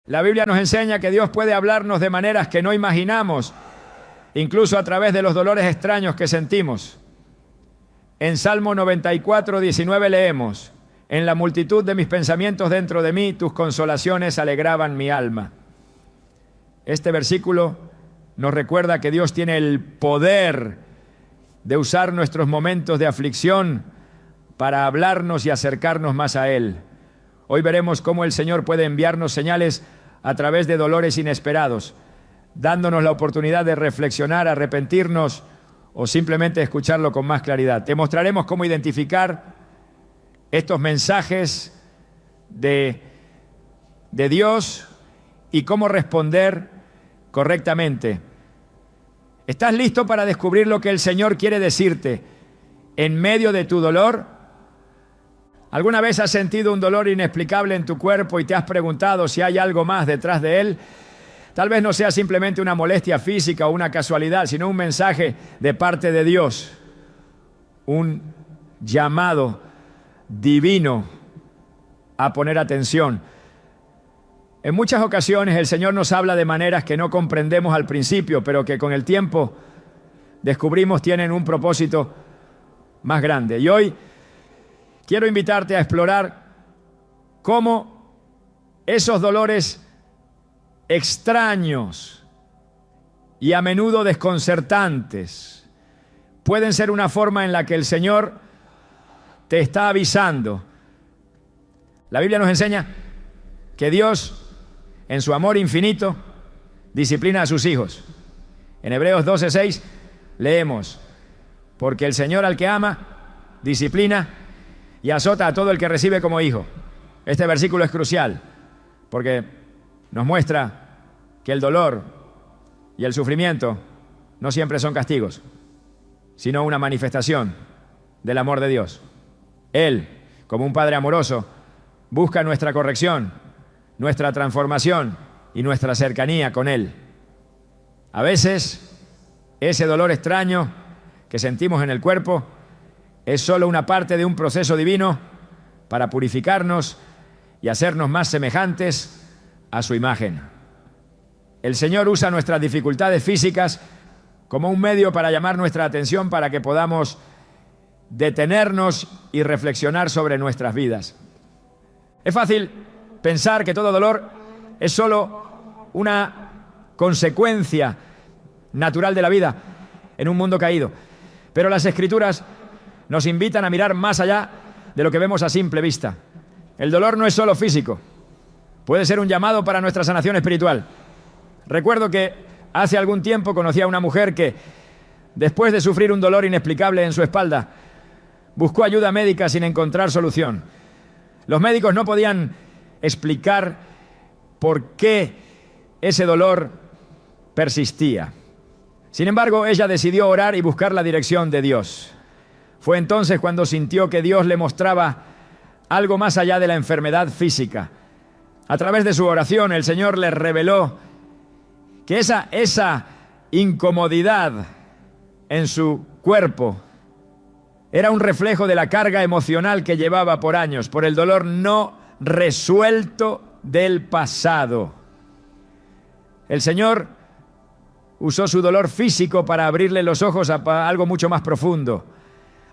La Biblia nos enseña que Dios puede hablarnos de maneras que no imaginamos, incluso a través de los dolores extraños que sentimos. En Salmo 94, 19 leemos: en la multitud de mis pensamientos dentro de mí, tus consolaciones alegraban mi alma. Este versículo nos recuerda que Dios tiene el poder de usar nuestros momentos de aflicción para hablarnos y acercarnos más a Él. Hoy veremos cómo el Señor puede enviarnos señales a través de dolores inesperados, dándonos la oportunidad de reflexionar, arrepentirnos o simplemente escucharlo con más claridad. Te mostraremos cómo identificar estos mensajes de Dios y cómo responder correctamente. ¿Estás listo para descubrir lo que el Señor quiere decirte en medio de tu dolor? ¿Alguna vez has sentido un dolor inexplicable en tu cuerpo y te has preguntado si hay algo más detrás de él? Tal vez no sea simplemente una molestia física o una casualidad, sino un mensaje de parte de Dios, un llamado divino a poner atención. En muchas ocasiones el Señor nos habla de maneras que no comprendemos al principio, pero que con el tiempo descubrimos tienen un propósito más grande. Y hoy quiero invitarte a explorar cómo esos dolores extraños y a menudo desconcertantes pueden ser una forma en la que el Señor te está avisando. La Biblia nos enseña que Dios, en su amor infinito, disciplina a sus hijos. En Hebreos 12:6 leemos: porque el Señor al que ama, disciplina y azota a todo el que recibe como hijo. Este versículo es crucial porque nos muestra que el dolor y el sufrimiento no siempre son castigos, sino una manifestación del amor de Dios. Él, como un padre amoroso, busca nuestra corrección, nuestra transformación y nuestra cercanía con Él. A veces, ese dolor extraño que sentimos en el cuerpo es solo una parte de un proceso divino para purificarnos y hacernos más semejantes a su imagen. El Señor usa nuestras dificultades físicas como un medio para llamar nuestra atención para que podamos detenernos y reflexionar sobre nuestras vidas. Es fácil pensar que todo dolor es solo una consecuencia natural de la vida en un mundo caído, pero las Escrituras nos invitan a mirar más allá de lo que vemos a simple vista. El dolor no es solo físico, puede ser un llamado para nuestra sanación espiritual. Recuerdo que hace algún tiempo conocí a una mujer que, después de sufrir un dolor inexplicable en su espalda, buscó ayuda médica sin encontrar solución. Los médicos no podían explicar por qué ese dolor persistía. Sin embargo, ella decidió orar y buscar la dirección de Dios. Fue entonces cuando sintió que Dios le mostraba algo más allá de la enfermedad física. A través de su oración, el Señor le reveló que esa incomodidad en su cuerpo era un reflejo de la carga emocional que llevaba por años, por el dolor no resuelto del pasado. El Señor usó su dolor físico para abrirle los ojos a algo mucho más profundo,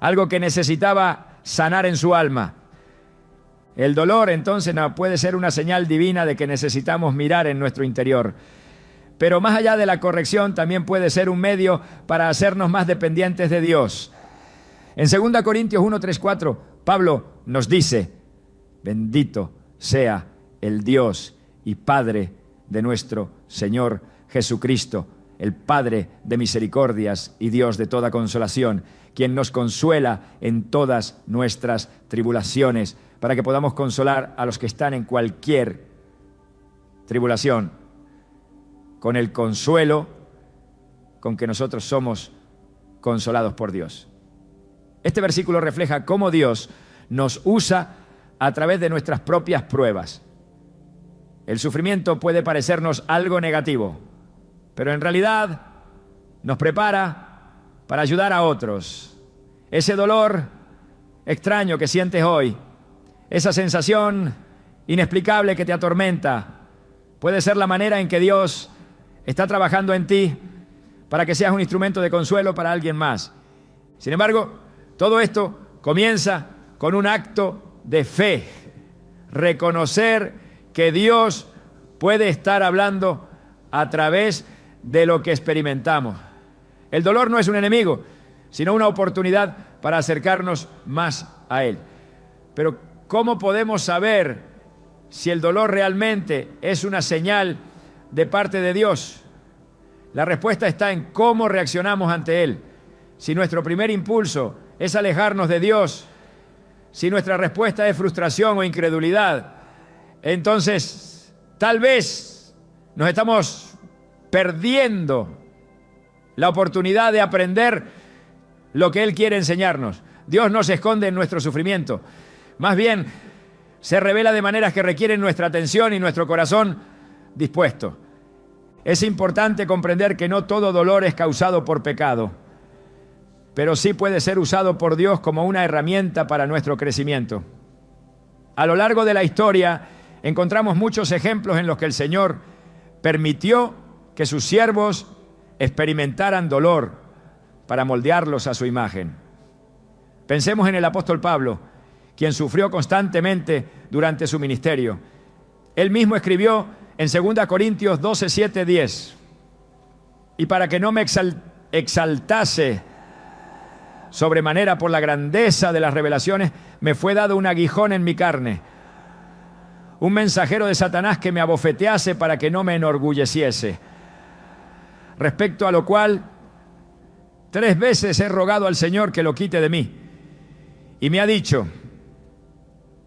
algo que necesitaba sanar en su alma. El dolor, entonces, no puede ser una señal divina de que necesitamos mirar en nuestro interior. Pero más allá de la corrección, también puede ser un medio para hacernos más dependientes de Dios. En 2 Corintios 1, 3, 4, Pablo nos dice: bendito sea el Dios y Padre de nuestro Señor Jesucristo, el Padre de misericordias y Dios de toda consolación, quien nos consuela en todas nuestras tribulaciones, para que podamos consolar a los que están en cualquier tribulación, con el consuelo con que nosotros somos consolados por Dios. Este versículo refleja cómo Dios nos usa a través de nuestras propias pruebas. El sufrimiento puede parecernos algo negativo, pero en realidad nos prepara para ayudar a otros. Ese dolor extraño que sientes hoy, esa sensación inexplicable que te atormenta, Puede ser la manera en que Dios está trabajando en ti para que seas un instrumento de consuelo para alguien más. Sin embargo, todo esto comienza con un acto de fe. Reconocer que Dios puede estar hablando a través de lo que experimentamos. El dolor no es un enemigo, sino una oportunidad para acercarnos más a Él. Pero ¿cómo podemos saber si el dolor realmente es una señal de parte de Dios? La respuesta está en cómo reaccionamos ante Él. Si nuestro primer impulso es alejarnos de Dios, si nuestra respuesta es frustración o incredulidad, entonces tal vez nos estamos perdiendo la oportunidad de aprender lo que Él quiere enseñarnos. Dios no se esconde en nuestro sufrimiento. Más bien, se revela de maneras que requieren nuestra atención y nuestro corazón dispuesto. Es importante comprender que no todo dolor es causado por pecado, pero sí puede ser usado por Dios como una herramienta para nuestro crecimiento. A lo largo de la historia encontramos muchos ejemplos en los que el Señor permitió que sus siervos experimentaran dolor para moldearlos a su imagen. Pensemos en el apóstol Pablo, quien sufrió constantemente durante su ministerio. Él mismo escribió en 2 Corintios 12, 7, 10: y para que no me exaltase sobremanera por la grandeza de las revelaciones, me fue dado un aguijón en mi carne, un mensajero de Satanás que me abofetease para que no me enorgulleciese. Respecto a lo cual, 3 veces he rogado al Señor que lo quite de mí. Y me ha dicho: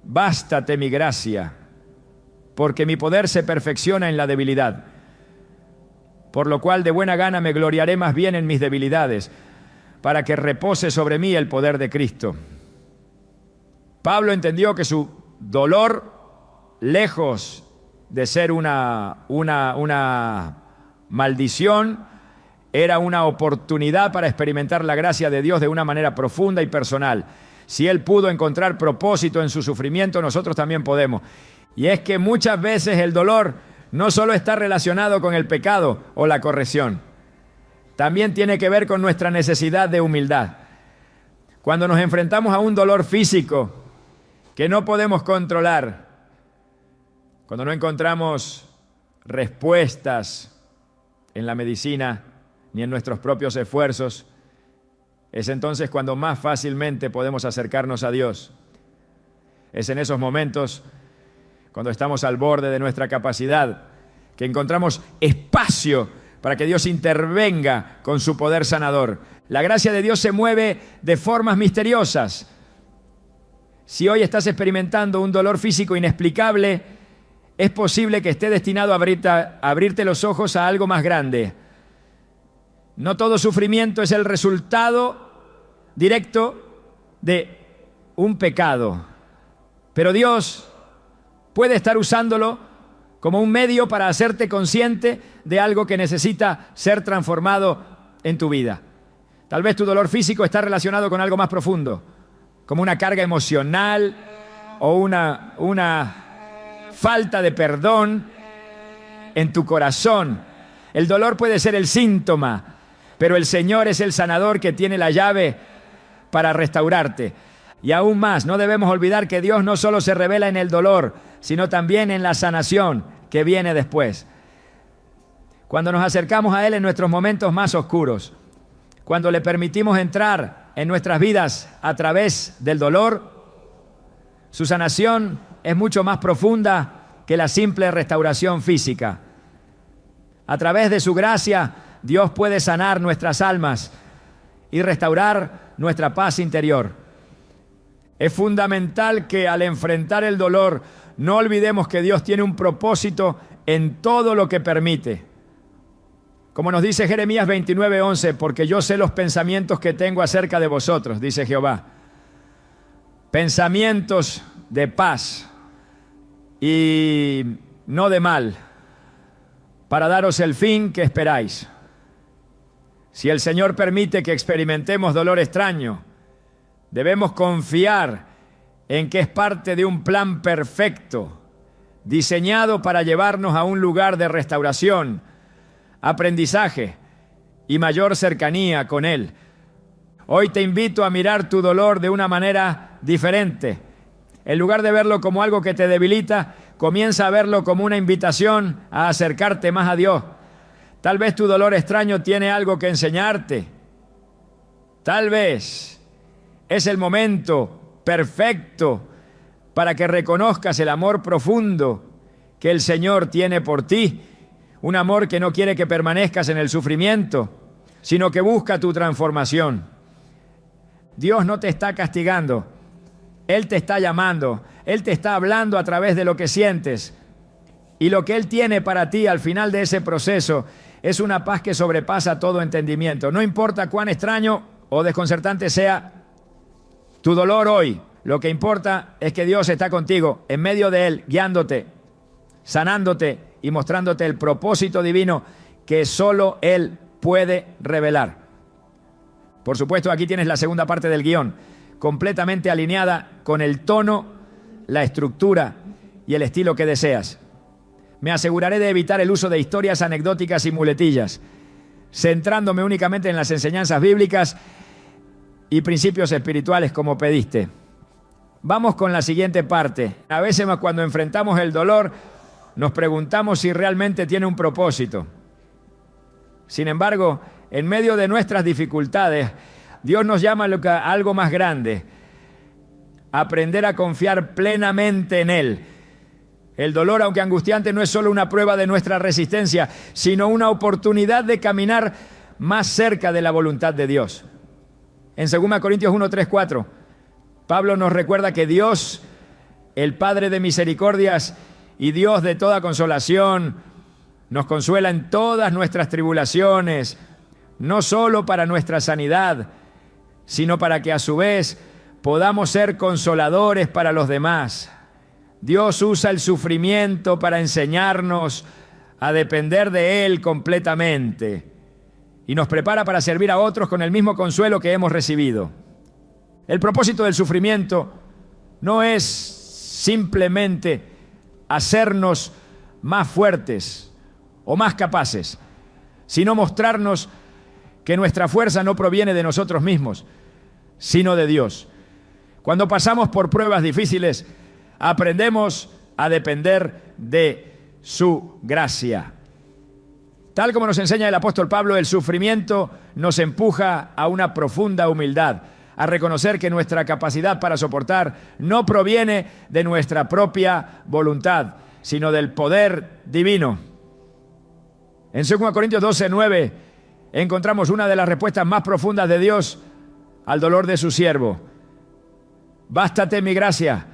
bástate mi gracia, porque mi poder se perfecciona en la debilidad. Por lo cual de buena gana me gloriaré más bien en mis debilidades, para que repose sobre mí el poder de Cristo. Pablo entendió que su dolor, lejos de ser una maldición, era una oportunidad para experimentar la gracia de Dios de una manera profunda y personal. Si él pudo encontrar propósito en su sufrimiento, nosotros también podemos. Y es que muchas veces el dolor no solo está relacionado con el pecado o la corrección, también tiene que ver con nuestra necesidad de humildad. Cuando nos enfrentamos a un dolor físico que no podemos controlar, cuando no encontramos respuestas en la medicina ni en nuestros propios esfuerzos, es entonces cuando más fácilmente podemos acercarnos a Dios. Es en esos momentos, cuando estamos al borde de nuestra capacidad, que encontramos espacio para que Dios intervenga con su poder sanador. La gracia de Dios se mueve de formas misteriosas. Si hoy estás experimentando un dolor físico inexplicable, es posible que esté destinado a abrirte los ojos a algo más grande. No todo sufrimiento es el resultado directo de un pecado, pero Dios puede estar usándolo como un medio para hacerte consciente de algo que necesita ser transformado en tu vida. Tal vez tu dolor físico está relacionado con algo más profundo, como una carga emocional o una falta de perdón en tu corazón. El dolor puede ser el síntoma, pero el Señor es el sanador que tiene la llave para restaurarte. Y aún más, no debemos olvidar que Dios no solo se revela en el dolor, sino también en la sanación que viene después. Cuando nos acercamos a Él en nuestros momentos más oscuros, cuando le permitimos entrar en nuestras vidas a través del dolor, su sanación es mucho más profunda que la simple restauración física. A través de su gracia, Dios puede sanar nuestras almas y restaurar nuestra paz interior. Es fundamental que al enfrentar el dolor no olvidemos que Dios tiene un propósito en todo lo que permite. Como nos dice Jeremías 29:11, porque yo sé los pensamientos que tengo acerca de vosotros, dice Jehová. Pensamientos de paz y no de mal, para daros el fin que esperáis. Si el Señor permite que experimentemos dolor extraño, debemos confiar en que es parte de un plan perfecto diseñado para llevarnos a un lugar de restauración, aprendizaje y mayor cercanía con Él. Hoy te invito a mirar tu dolor de una manera diferente. En lugar de verlo como algo que te debilita, comienza a verlo como una invitación a acercarte más a Dios. Tal vez tu dolor extraño tiene algo que enseñarte. Tal vez es el momento perfecto para que reconozcas el amor profundo que el Señor tiene por ti. Un amor que no quiere que permanezcas en el sufrimiento, sino que busca tu transformación. Dios no te está castigando. Él te está llamando. Él te está hablando a través de lo que sientes. Y lo que Él tiene para ti al final de ese proceso es una paz que sobrepasa todo entendimiento. No importa cuán extraño o desconcertante sea tu dolor hoy, lo que importa es que Dios está contigo, en medio de Él, guiándote, sanándote y mostrándote el propósito divino que solo Él puede revelar. Por supuesto, aquí tienes la segunda parte del guión, completamente alineada con el tono, la estructura y el estilo que deseas. Me aseguraré de evitar el uso de historias anecdóticas y muletillas, centrándome únicamente en las enseñanzas bíblicas y principios espirituales como pediste. Vamos con la siguiente parte. A veces cuando enfrentamos el dolor, nos preguntamos si realmente tiene un propósito. Sin embargo, en medio de nuestras dificultades, Dios nos llama a algo más grande: aprender a confiar plenamente en Él. El dolor, aunque angustiante, no es solo una prueba de nuestra resistencia, sino una oportunidad de caminar más cerca de la voluntad de Dios. En 2 Corintios 1, 3, 4, Pablo nos recuerda que Dios, el Padre de misericordias y Dios de toda consolación, nos consuela en todas nuestras tribulaciones, no solo para nuestra sanidad, sino para que a su vez podamos ser consoladores para los demás. Dios usa el sufrimiento para enseñarnos a depender de Él completamente y nos prepara para servir a otros con el mismo consuelo que hemos recibido. El propósito del sufrimiento no es simplemente hacernos más fuertes o más capaces, sino mostrarnos que nuestra fuerza no proviene de nosotros mismos, sino de Dios. Cuando pasamos por pruebas difíciles, aprendemos a depender de su gracia. Tal como nos enseña el apóstol Pablo, el sufrimiento nos empuja a una profunda humildad, a reconocer que nuestra capacidad para soportar no proviene de nuestra propia voluntad, sino del poder divino. En 2 Corintios 12, 9, encontramos una de las respuestas más profundas de Dios al dolor de su siervo. Bástate mi gracia,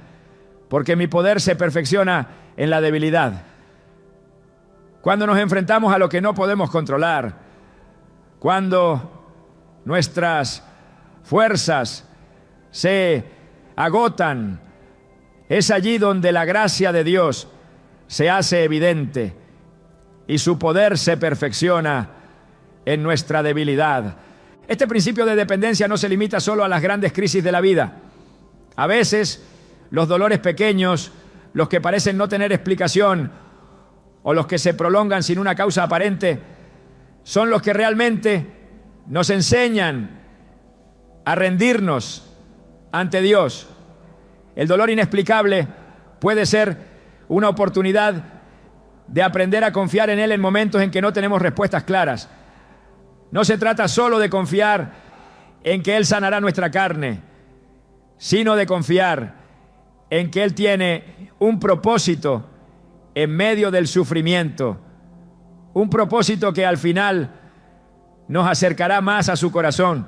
porque mi poder se perfecciona en la debilidad. Cuando nos enfrentamos a lo que no podemos controlar, cuando nuestras fuerzas se agotan, es allí donde la gracia de Dios se hace evidente y su poder se perfecciona en nuestra debilidad. Este principio de dependencia no se limita solo a las grandes crisis de la vida. A veces, los dolores pequeños, los que parecen no tener explicación o los que se prolongan sin una causa aparente, son los que realmente nos enseñan a rendirnos ante Dios. El dolor inexplicable puede ser una oportunidad de aprender a confiar en Él en momentos en que no tenemos respuestas claras. No se trata solo de confiar en que Él sanará nuestra carne, sino de confiar en que Él tiene un propósito en medio del sufrimiento, un propósito que al final nos acercará más a su corazón.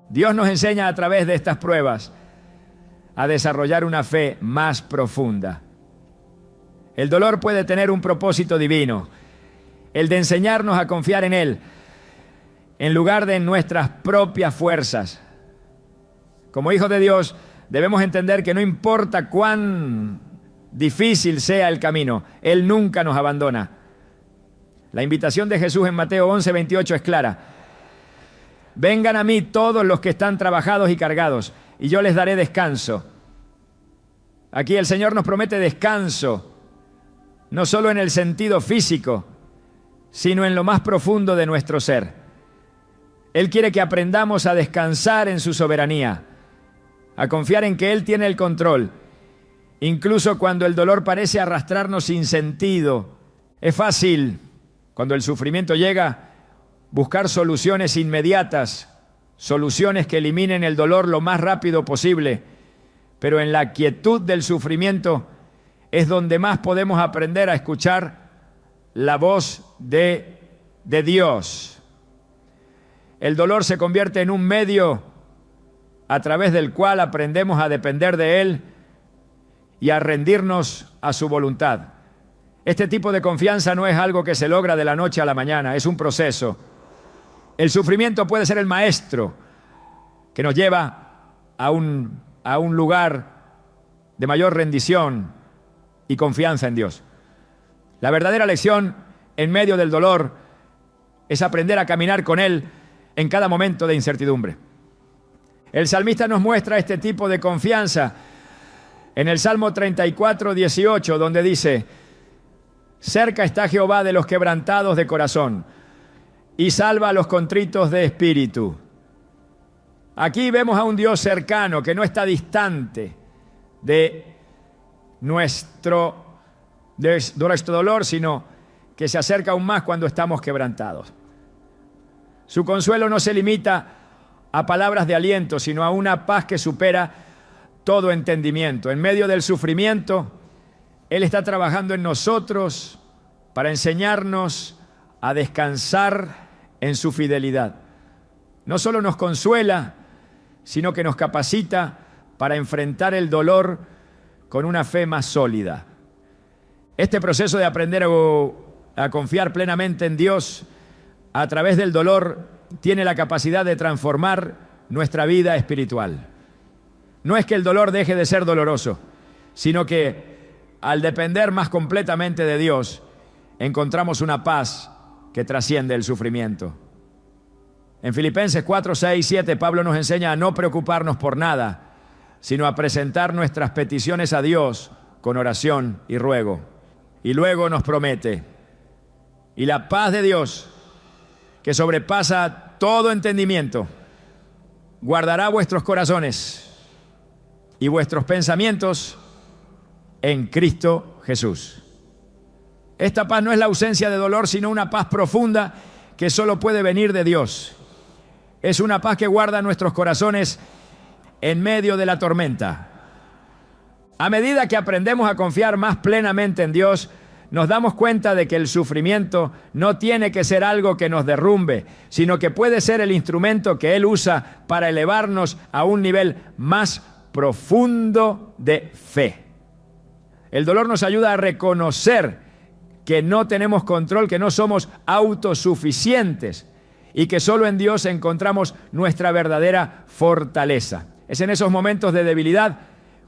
Dios nos enseña a través de estas pruebas a desarrollar una fe más profunda. El dolor puede tener un propósito divino, el de enseñarnos a confiar en Él, en lugar de en nuestras propias fuerzas. Como hijos de Dios, debemos entender que no importa cuán difícil sea el camino, Él nunca nos abandona. La invitación de Jesús en Mateo 11, 28 es clara. Vengan a mí todos los que están trabajados y cargados, y yo les daré descanso. Aquí el Señor nos promete descanso, no solo en el sentido físico, sino en lo más profundo de nuestro ser. Él quiere que aprendamos a descansar en su soberanía, a confiar en que Él tiene el control, incluso cuando el dolor parece arrastrarnos sin sentido. Es fácil, cuando el sufrimiento llega, buscar soluciones inmediatas, soluciones que eliminen el dolor lo más rápido posible, pero en la quietud del sufrimiento es donde más podemos aprender a escuchar la voz de Dios. El dolor se convierte en un medio a través del cual aprendemos a depender de Él y a rendirnos a su voluntad. Este tipo de confianza no es algo que se logra de la noche a la mañana, es un proceso. El sufrimiento puede ser el maestro que nos lleva a un lugar de mayor rendición y confianza en Dios. La verdadera lección en medio del dolor es aprender a caminar con Él en cada momento de incertidumbre. El salmista nos muestra este tipo de confianza en el Salmo 34, 18, donde dice: cerca está Jehová de los quebrantados de corazón y salva a los contritos de espíritu. Aquí vemos a un Dios cercano que no está distante de nuestro dolor, sino que se acerca aún más cuando estamos quebrantados. Su consuelo no se limita a palabras de aliento, sino a una paz que supera todo entendimiento. En medio del sufrimiento, Él está trabajando en nosotros para enseñarnos a descansar en su fidelidad. No solo nos consuela, sino que nos capacita para enfrentar el dolor con una fe más sólida. Este proceso de aprender a confiar plenamente en Dios a través del dolor tiene la capacidad de transformar nuestra vida espiritual. No es que el dolor deje de ser doloroso, sino que al depender más completamente de Dios, encontramos una paz que trasciende el sufrimiento. En Filipenses 4, 6, 7, Pablo nos enseña a no preocuparnos por nada, sino a presentar nuestras peticiones a Dios con oración y ruego. Y luego nos promete: y la paz de Dios, que sobrepasa todo entendimiento, guardará vuestros corazones y vuestros pensamientos en Cristo Jesús. Esta paz no es la ausencia de dolor, sino una paz profunda que solo puede venir de Dios. Es una paz que guarda nuestros corazones en medio de la tormenta. A medida que aprendemos a confiar más plenamente en Dios, nos damos cuenta de que el sufrimiento no tiene que ser algo que nos derrumbe, sino que puede ser el instrumento que Él usa para elevarnos a un nivel más profundo de fe. El dolor nos ayuda a reconocer que no tenemos control, que no somos autosuficientes y que solo en Dios encontramos nuestra verdadera fortaleza. Es en esos momentos de debilidad,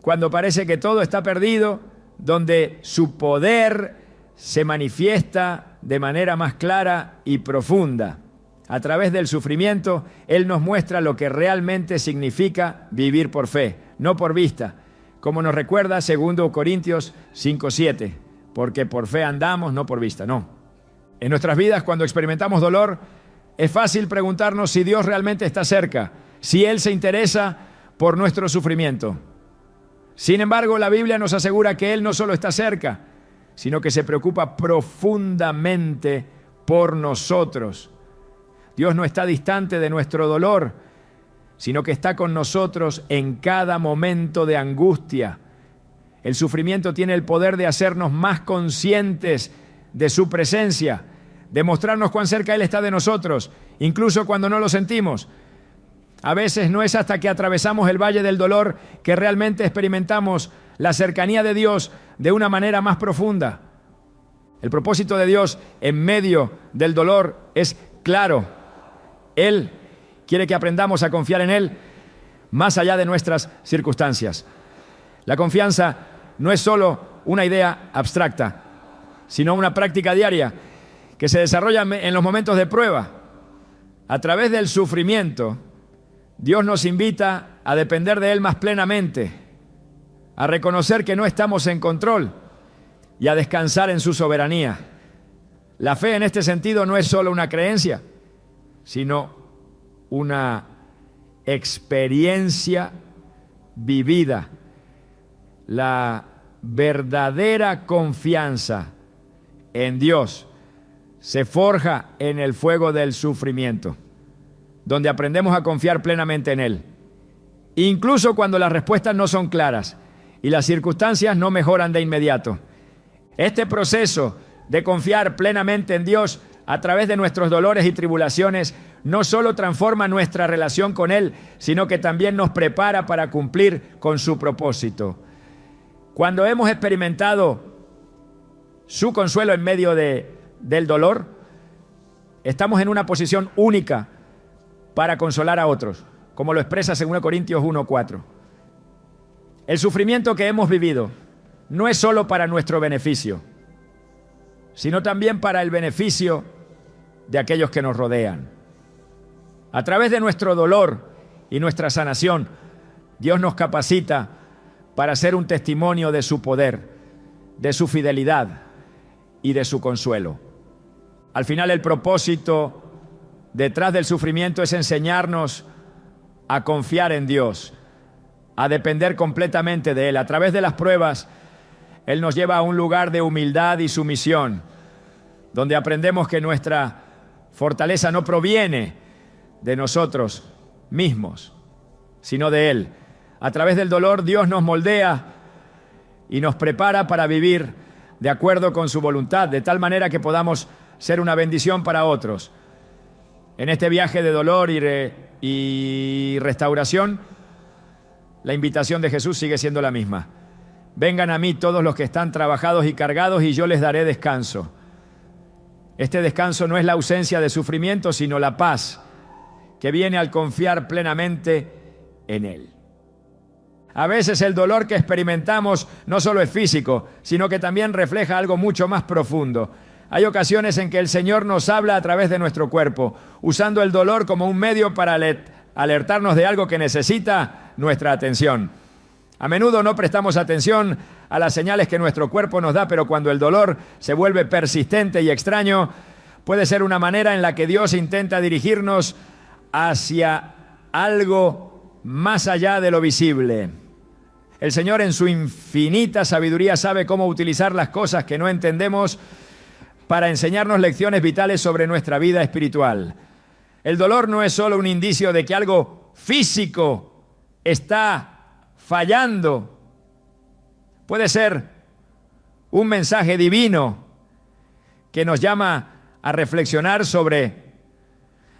cuando parece que todo está perdido, donde su poder se manifiesta de manera más clara y profunda. A través del sufrimiento, Él nos muestra lo que realmente significa vivir por fe, no por vista, como nos recuerda 2 Corintios 5:7, porque por fe andamos, no por vista, no. En nuestras vidas, cuando experimentamos dolor, es fácil preguntarnos si Dios realmente está cerca, si Él se interesa por nuestro sufrimiento. Sin embargo, la Biblia nos asegura que Él no solo está cerca, sino que se preocupa profundamente por nosotros. Dios no está distante de nuestro dolor, sino que está con nosotros en cada momento de angustia. El sufrimiento tiene el poder de hacernos más conscientes de su presencia, de mostrarnos cuán cerca Él está de nosotros, incluso cuando no lo sentimos. A veces no es hasta que atravesamos el valle del dolor que realmente experimentamos la cercanía de Dios de una manera más profunda. El propósito de Dios en medio del dolor es claro. Él quiere que aprendamos a confiar en Él más allá de nuestras circunstancias. La confianza no es solo una idea abstracta, sino una práctica diaria que se desarrolla en los momentos de prueba. A través del sufrimiento, Dios nos invita a depender de Él más plenamente, a reconocer que no estamos en control y a descansar en su soberanía. La fe en este sentido no es solo una creencia, sino una experiencia vivida. La verdadera confianza en Dios se forja en el fuego del sufrimiento, donde aprendemos a confiar plenamente en Él, incluso cuando las respuestas no son claras y las circunstancias no mejoran de inmediato. Este proceso de confiar plenamente en Dios a través de nuestros dolores y tribulaciones no solo transforma nuestra relación con Él, sino que también nos prepara para cumplir con su propósito. Cuando hemos experimentado su consuelo en medio del dolor, estamos en una posición única para consolar a otros, como lo expresa 2 Corintios 1:4. El sufrimiento que hemos vivido no es solo para nuestro beneficio, sino también para el beneficio de aquellos que nos rodean. A través de nuestro dolor y nuestra sanación, Dios nos capacita para ser un testimonio de su poder, de su fidelidad y de su consuelo. Al final, el propósito detrás del sufrimiento es enseñarnos a confiar en Dios, a depender completamente de Él. A través de las pruebas, Él nos lleva a un lugar de humildad y sumisión, donde aprendemos que nuestra fortaleza no proviene de nosotros mismos, sino de Él. A través del dolor, Dios nos moldea y nos prepara para vivir de acuerdo con su voluntad, de tal manera que podamos ser una bendición para otros. En este viaje de dolor y restauración, la invitación de Jesús sigue siendo la misma. Vengan a mí todos los que están trabajados y cargados y yo les daré descanso. Este descanso no es la ausencia de sufrimiento, sino la paz que viene al confiar plenamente en Él. A veces el dolor que experimentamos no solo es físico, sino que también refleja algo mucho más profundo. Hay ocasiones en que el Señor nos habla a través de nuestro cuerpo, usando el dolor como un medio para alertarnos de algo que necesita nuestra atención. A menudo no prestamos atención a las señales que nuestro cuerpo nos da, pero cuando el dolor se vuelve persistente y extraño, puede ser una manera en la que Dios intenta dirigirnos hacia algo más allá de lo visible. El Señor, en su infinita sabiduría, sabe cómo utilizar las cosas que no entendemos para enseñarnos lecciones vitales sobre nuestra vida espiritual. El dolor no es solo un indicio de que algo físico está fallando. Puede ser un mensaje divino que nos llama a reflexionar sobre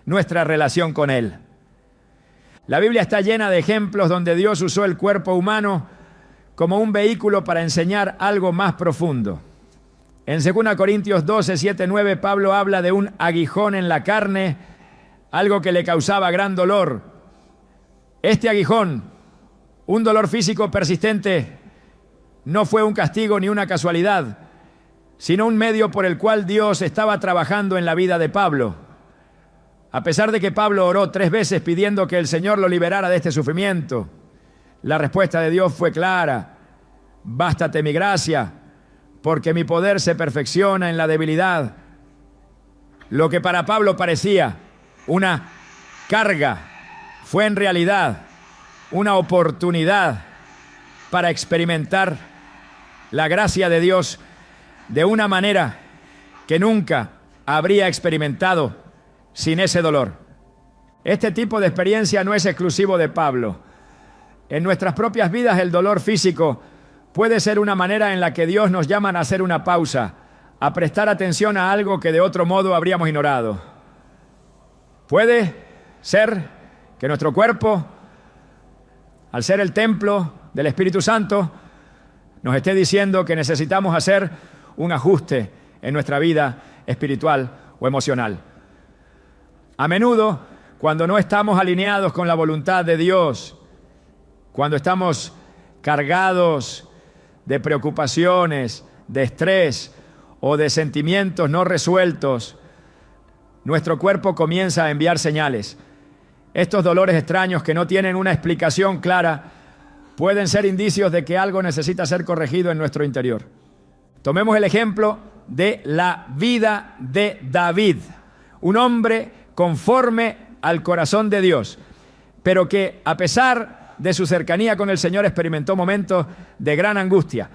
nuestra relación con Él. La Biblia está llena de ejemplos donde Dios usó el cuerpo humano como un vehículo para enseñar algo más profundo. En 2 Corintios 12, 7, 9, Pablo habla de un aguijón en la carne, algo que le causaba gran dolor. Este aguijón, un dolor físico persistente, no fue un castigo ni una casualidad, sino un medio por el cual Dios estaba trabajando en la vida de Pablo. A pesar de que Pablo oró 3 veces pidiendo que el Señor lo liberara de este sufrimiento, la respuesta de Dios fue clara: bástate mi gracia, porque mi poder se perfecciona en la debilidad. Lo que para Pablo parecía una carga fue en realidad una oportunidad para experimentar la gracia de Dios de una manera que nunca habría experimentado sin ese dolor. Este tipo de experiencia no es exclusivo de Pablo. En nuestras propias vidas, el dolor físico puede ser una manera en la que Dios nos llama a hacer una pausa, a prestar atención a algo que de otro modo habríamos ignorado. Puede ser que nuestro cuerpo, al ser el templo del Espíritu Santo, nos esté diciendo que necesitamos hacer un ajuste en nuestra vida espiritual o emocional. A menudo, cuando no estamos alineados con la voluntad de Dios, cuando estamos cargados de preocupaciones, de estrés o de sentimientos no resueltos, nuestro cuerpo comienza a enviar señales. Estos dolores extraños que no tienen una explicación clara pueden ser indicios de que algo necesita ser corregido en nuestro interior. Tomemos el ejemplo de la vida de David, un hombre conforme al corazón de Dios, pero que a pesar de su cercanía con el Señor experimentó momentos de gran angustia.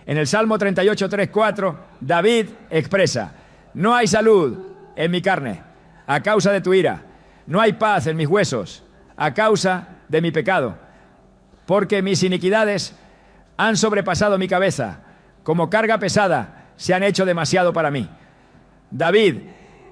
En el Salmo 38, 3, 4, David expresa: no hay salud en mi carne a causa de tu ira, no hay paz en mis huesos a causa de mi pecado, porque mis iniquidades han sobrepasado mi cabeza, como carga pesada se han hecho demasiado para mí. David,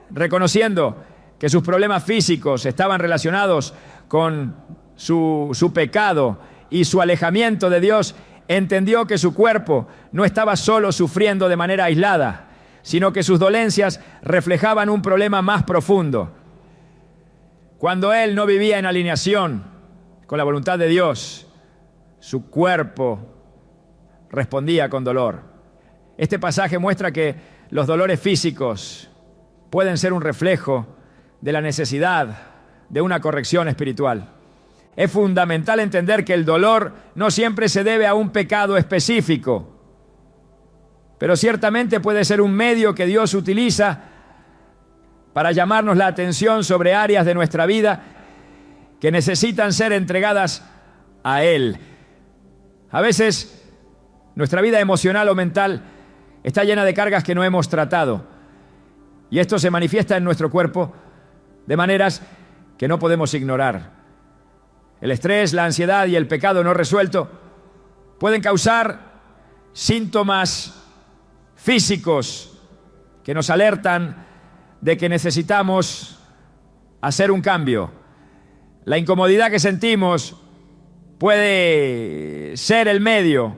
reconociendo que sus problemas físicos estaban relacionados con su pecado y su alejamiento de Dios, entendió que su cuerpo no estaba solo sufriendo de manera aislada, sino que sus dolencias reflejaban un problema más profundo. Cuando él no vivía en alineación con la voluntad de Dios, su cuerpo respondía con dolor. Este pasaje muestra que los dolores físicos pueden ser un reflejo de la necesidad de una corrección espiritual. Es fundamental entender que el dolor no siempre se debe a un pecado específico, pero ciertamente puede ser un medio que Dios utiliza para llamarnos la atención sobre áreas de nuestra vida que necesitan ser entregadas a Él. A veces nuestra vida emocional o mental está llena de cargas que no hemos tratado, y esto se manifiesta en nuestro cuerpo de maneras que no podemos ignorar. El estrés, la ansiedad y el pecado no resuelto pueden causar síntomas físicos que nos alertan de que necesitamos hacer un cambio. La incomodidad que sentimos puede ser el medio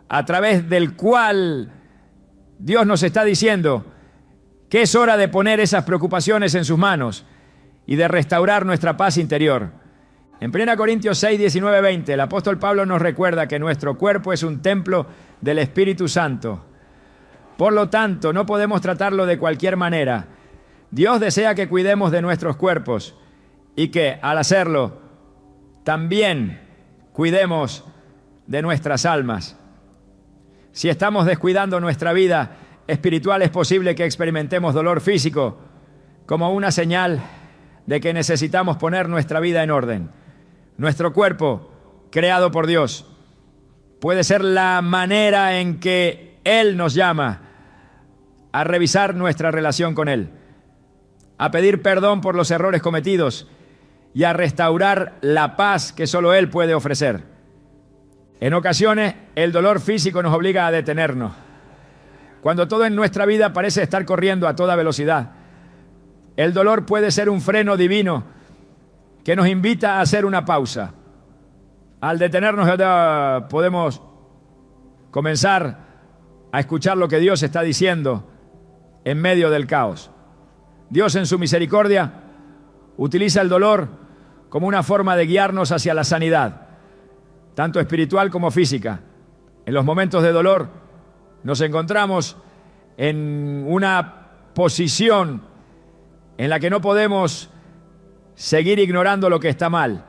a través del cual Dios nos está diciendo que es hora de poner esas preocupaciones en sus manos y de restaurar nuestra paz interior. En 1 Corintios 6, 19, 20, el apóstol Pablo nos recuerda que nuestro cuerpo es un templo del Espíritu Santo. Por lo tanto, no podemos tratarlo de cualquier manera. Dios desea que cuidemos de nuestros cuerpos y que, al hacerlo, también cuidemos de nuestras almas. Si estamos descuidando nuestra vida espiritual, es posible que experimentemos dolor físico como una señal de que necesitamos poner nuestra vida en orden. Nuestro cuerpo, creado por Dios, puede ser la manera en que Él nos llama a revisar nuestra relación con Él, a pedir perdón por los errores cometidos y a restaurar la paz que solo Él puede ofrecer. En ocasiones, el dolor físico nos obliga a detenernos. Cuando todo en nuestra vida parece estar corriendo a toda velocidad, el dolor puede ser un freno divino que nos invita a hacer una pausa. Al detenernos, podemos comenzar a escuchar lo que Dios está diciendo en medio del caos. Dios, en su misericordia, utiliza el dolor como una forma de guiarnos hacia la sanidad, tanto espiritual como física. En los momentos de dolor nos encontramos en una posición en la que no podemos seguir ignorando lo que está mal.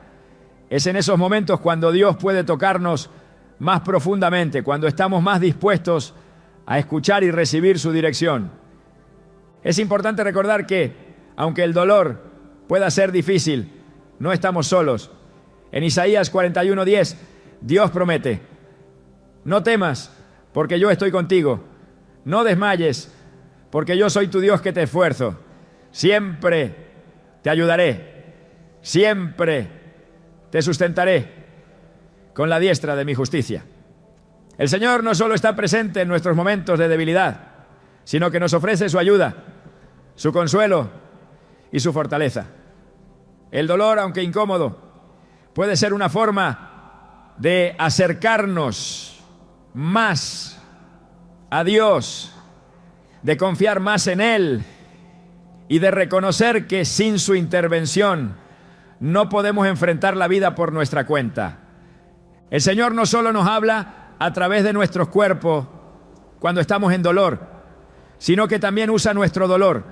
Es en esos momentos cuando Dios puede tocarnos más profundamente, cuando estamos más dispuestos a escuchar y recibir su dirección. Es importante recordar que, aunque el dolor pueda ser difícil, no estamos solos. En Isaías 41:10, Dios promete: no temas, porque yo estoy contigo. No desmayes, porque yo soy tu Dios que te esfuerzo. Siempre te ayudaré. Siempre te sustentaré con la diestra de mi justicia. El Señor no solo está presente en nuestros momentos de debilidad, sino que nos ofrece su ayuda, su consuelo y su fortaleza. El dolor, aunque incómodo, puede ser una forma de acercarnos más a Dios, de confiar más en Él y de reconocer que sin su intervención no podemos enfrentar la vida por nuestra cuenta. El Señor no solo nos habla a través de nuestros cuerpos cuando estamos en dolor, sino que también usa nuestro dolor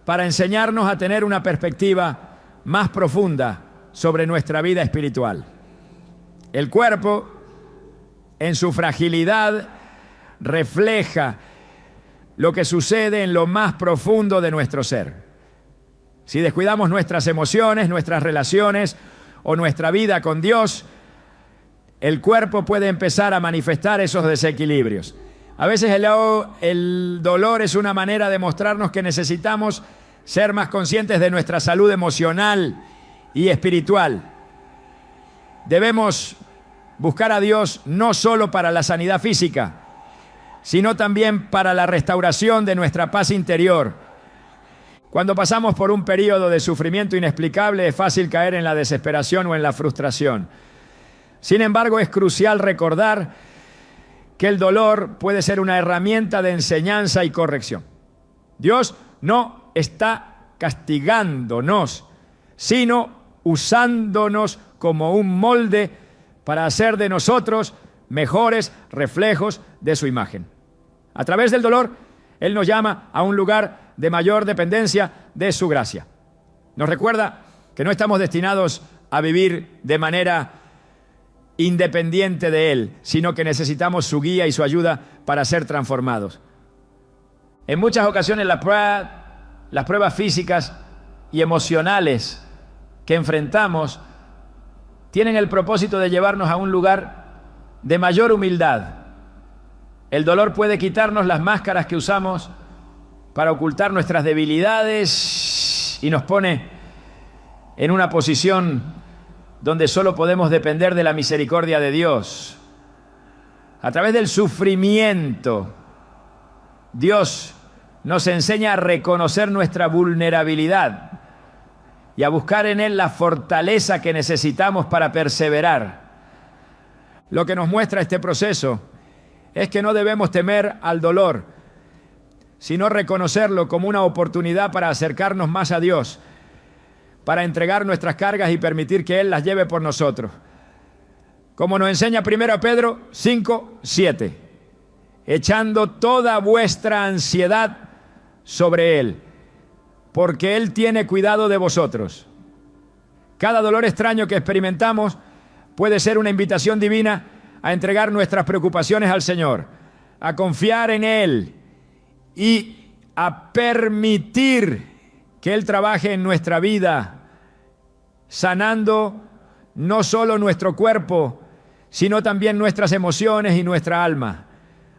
para enseñarnos a tener una perspectiva más profunda sobre nuestra vida espiritual. El cuerpo, en su fragilidad, refleja lo que sucede en lo más profundo de nuestro ser. Si descuidamos nuestras emociones, nuestras relaciones o nuestra vida con Dios, el cuerpo puede empezar a manifestar esos desequilibrios. A veces el dolor es una manera de mostrarnos que necesitamos ser más conscientes de nuestra salud emocional y espiritual. Debemos buscar a Dios no solo para la sanidad física, sino también para la restauración de nuestra paz interior. Cuando pasamos por un periodo de sufrimiento inexplicable, es fácil caer en la desesperación o en la frustración. Sin embargo, es crucial recordar que el dolor puede ser una herramienta de enseñanza y corrección. Dios no está castigándonos, sino usándonos como un molde para hacer de nosotros mejores reflejos de su imagen. A través del dolor, Él nos llama a un lugar de mayor dependencia de su gracia. Nos recuerda que no estamos destinados a vivir de manera independiente de Él, sino que necesitamos su guía y su ayuda para ser transformados. En muchas ocasiones las pruebas físicas y emocionales que enfrentamos tienen el propósito de llevarnos a un lugar de mayor humildad. El dolor puede quitarnos las máscaras que usamos para ocultar nuestras debilidades y nos pone en una posición donde solo podemos depender de la misericordia de Dios. A través del sufrimiento, Dios nos enseña a reconocer nuestra vulnerabilidad y a buscar en Él la fortaleza que necesitamos para perseverar. Lo que nos muestra este proceso es que no debemos temer al dolor, sino reconocerlo como una oportunidad para acercarnos más a Dios, para entregar nuestras cargas y permitir que Él las lleve por nosotros. Como nos enseña 1 Pedro 5:7, echando toda vuestra ansiedad sobre Él, porque Él tiene cuidado de vosotros. Cada dolor extraño que experimentamos puede ser una invitación divina a entregar nuestras preocupaciones al Señor, a confiar en Él y a permitir que Él trabaje en nuestra vida, sanando no solo nuestro cuerpo, sino también nuestras emociones y nuestra alma.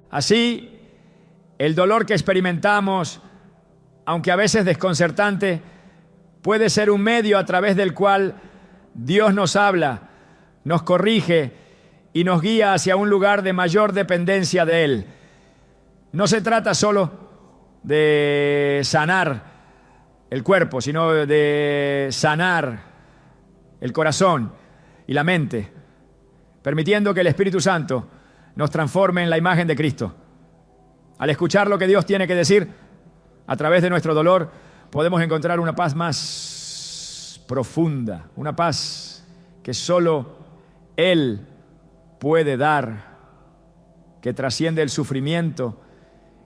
Así, el dolor que experimentamos, aunque a veces desconcertante, puede ser un medio a través del cual Dios nos habla, nos corrige y nos guía hacia un lugar de mayor dependencia de Él. No se trata solo de sanar el cuerpo, sino de sanar el corazón y la mente, permitiendo que el Espíritu Santo nos transforme en la imagen de Cristo. Al escuchar lo que Dios tiene que decir, a través de nuestro dolor, podemos encontrar una paz más profunda, una paz que solo Él puede dar, que trasciende el sufrimiento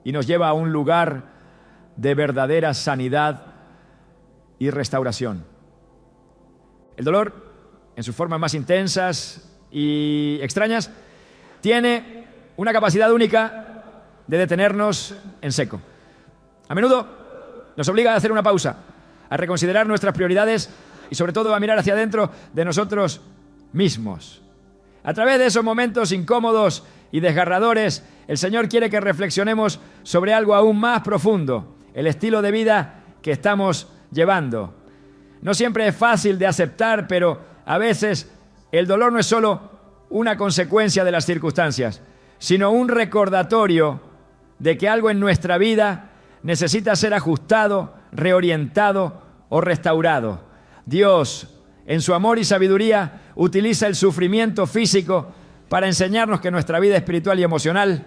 y nos lleva a un lugar de verdadera sanidad y restauración. El dolor, en sus formas más intensas y extrañas, tiene una capacidad única de detenernos en seco. A menudo nos obliga a hacer una pausa, a reconsiderar nuestras prioridades y sobre todo a mirar hacia adentro de nosotros mismos. A través de esos momentos incómodos y desgarradores, el Señor quiere que reflexionemos sobre algo aún más profundo, el estilo de vida que estamos llevando. No siempre es fácil de aceptar, pero a veces el dolor no es solo una consecuencia de las circunstancias, sino un recordatorio de que algo en nuestra vida necesita ser ajustado, reorientado o restaurado. Dios, en su amor y sabiduría, utiliza el sufrimiento físico para enseñarnos que nuestra vida espiritual y emocional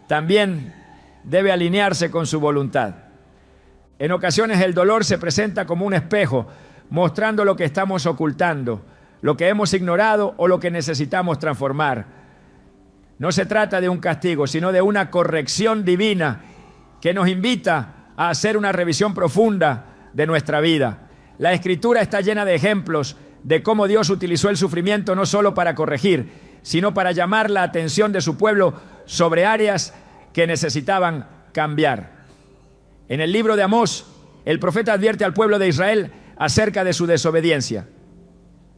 también debe alinearse con su voluntad. En ocasiones el dolor se presenta como un espejo, mostrando lo que estamos ocultando, lo que hemos ignorado o lo que necesitamos transformar. No se trata de un castigo, sino de una corrección divina que nos invita a hacer una revisión profunda de nuestra vida. La Escritura está llena de ejemplos de cómo Dios utilizó el sufrimiento no solo para corregir, sino para llamar la atención de su pueblo sobre áreas que necesitaban cambiar. En el libro de Amós, el profeta advierte al pueblo de Israel acerca de su desobediencia.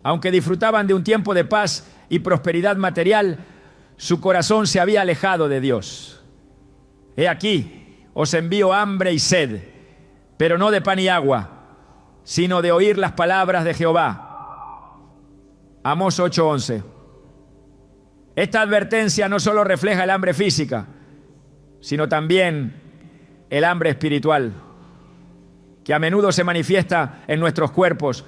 Aunque disfrutaban de un tiempo de paz y prosperidad material, su corazón se había alejado de Dios. He aquí, os envío hambre y sed, pero no de pan y agua, sino de oír las palabras de Jehová. Amós 8:11. Esta advertencia no solo refleja el hambre física, sino también el hambre espiritual, que a menudo se manifiesta en nuestros cuerpos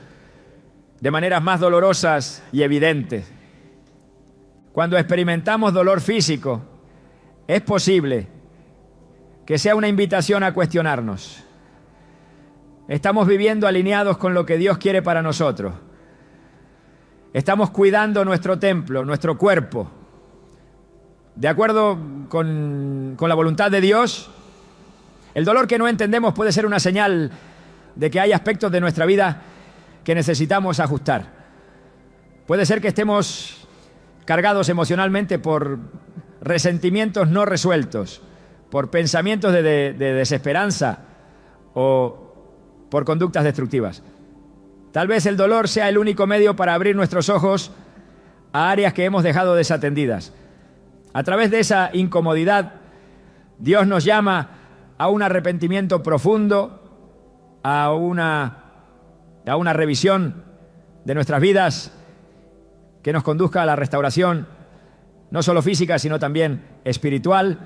de maneras más dolorosas y evidentes. Cuando experimentamos dolor físico, es posible que sea una invitación a cuestionarnos. ¿Estamos viviendo alineados con lo que Dios quiere para nosotros? ¿Estamos cuidando nuestro templo, nuestro cuerpo, de acuerdo con la voluntad de Dios? El dolor que no entendemos puede ser una señal de que hay aspectos de nuestra vida que necesitamos ajustar. Puede ser que estemos cargados emocionalmente por resentimientos no resueltos, por pensamientos de desesperanza o por conductas destructivas. Tal vez el dolor sea el único medio para abrir nuestros ojos a áreas que hemos dejado desatendidas. A través de esa incomodidad, Dios nos llama a un arrepentimiento profundo, a una revisión de nuestras vidas que nos conduzca a la restauración, no solo física, sino también espiritual.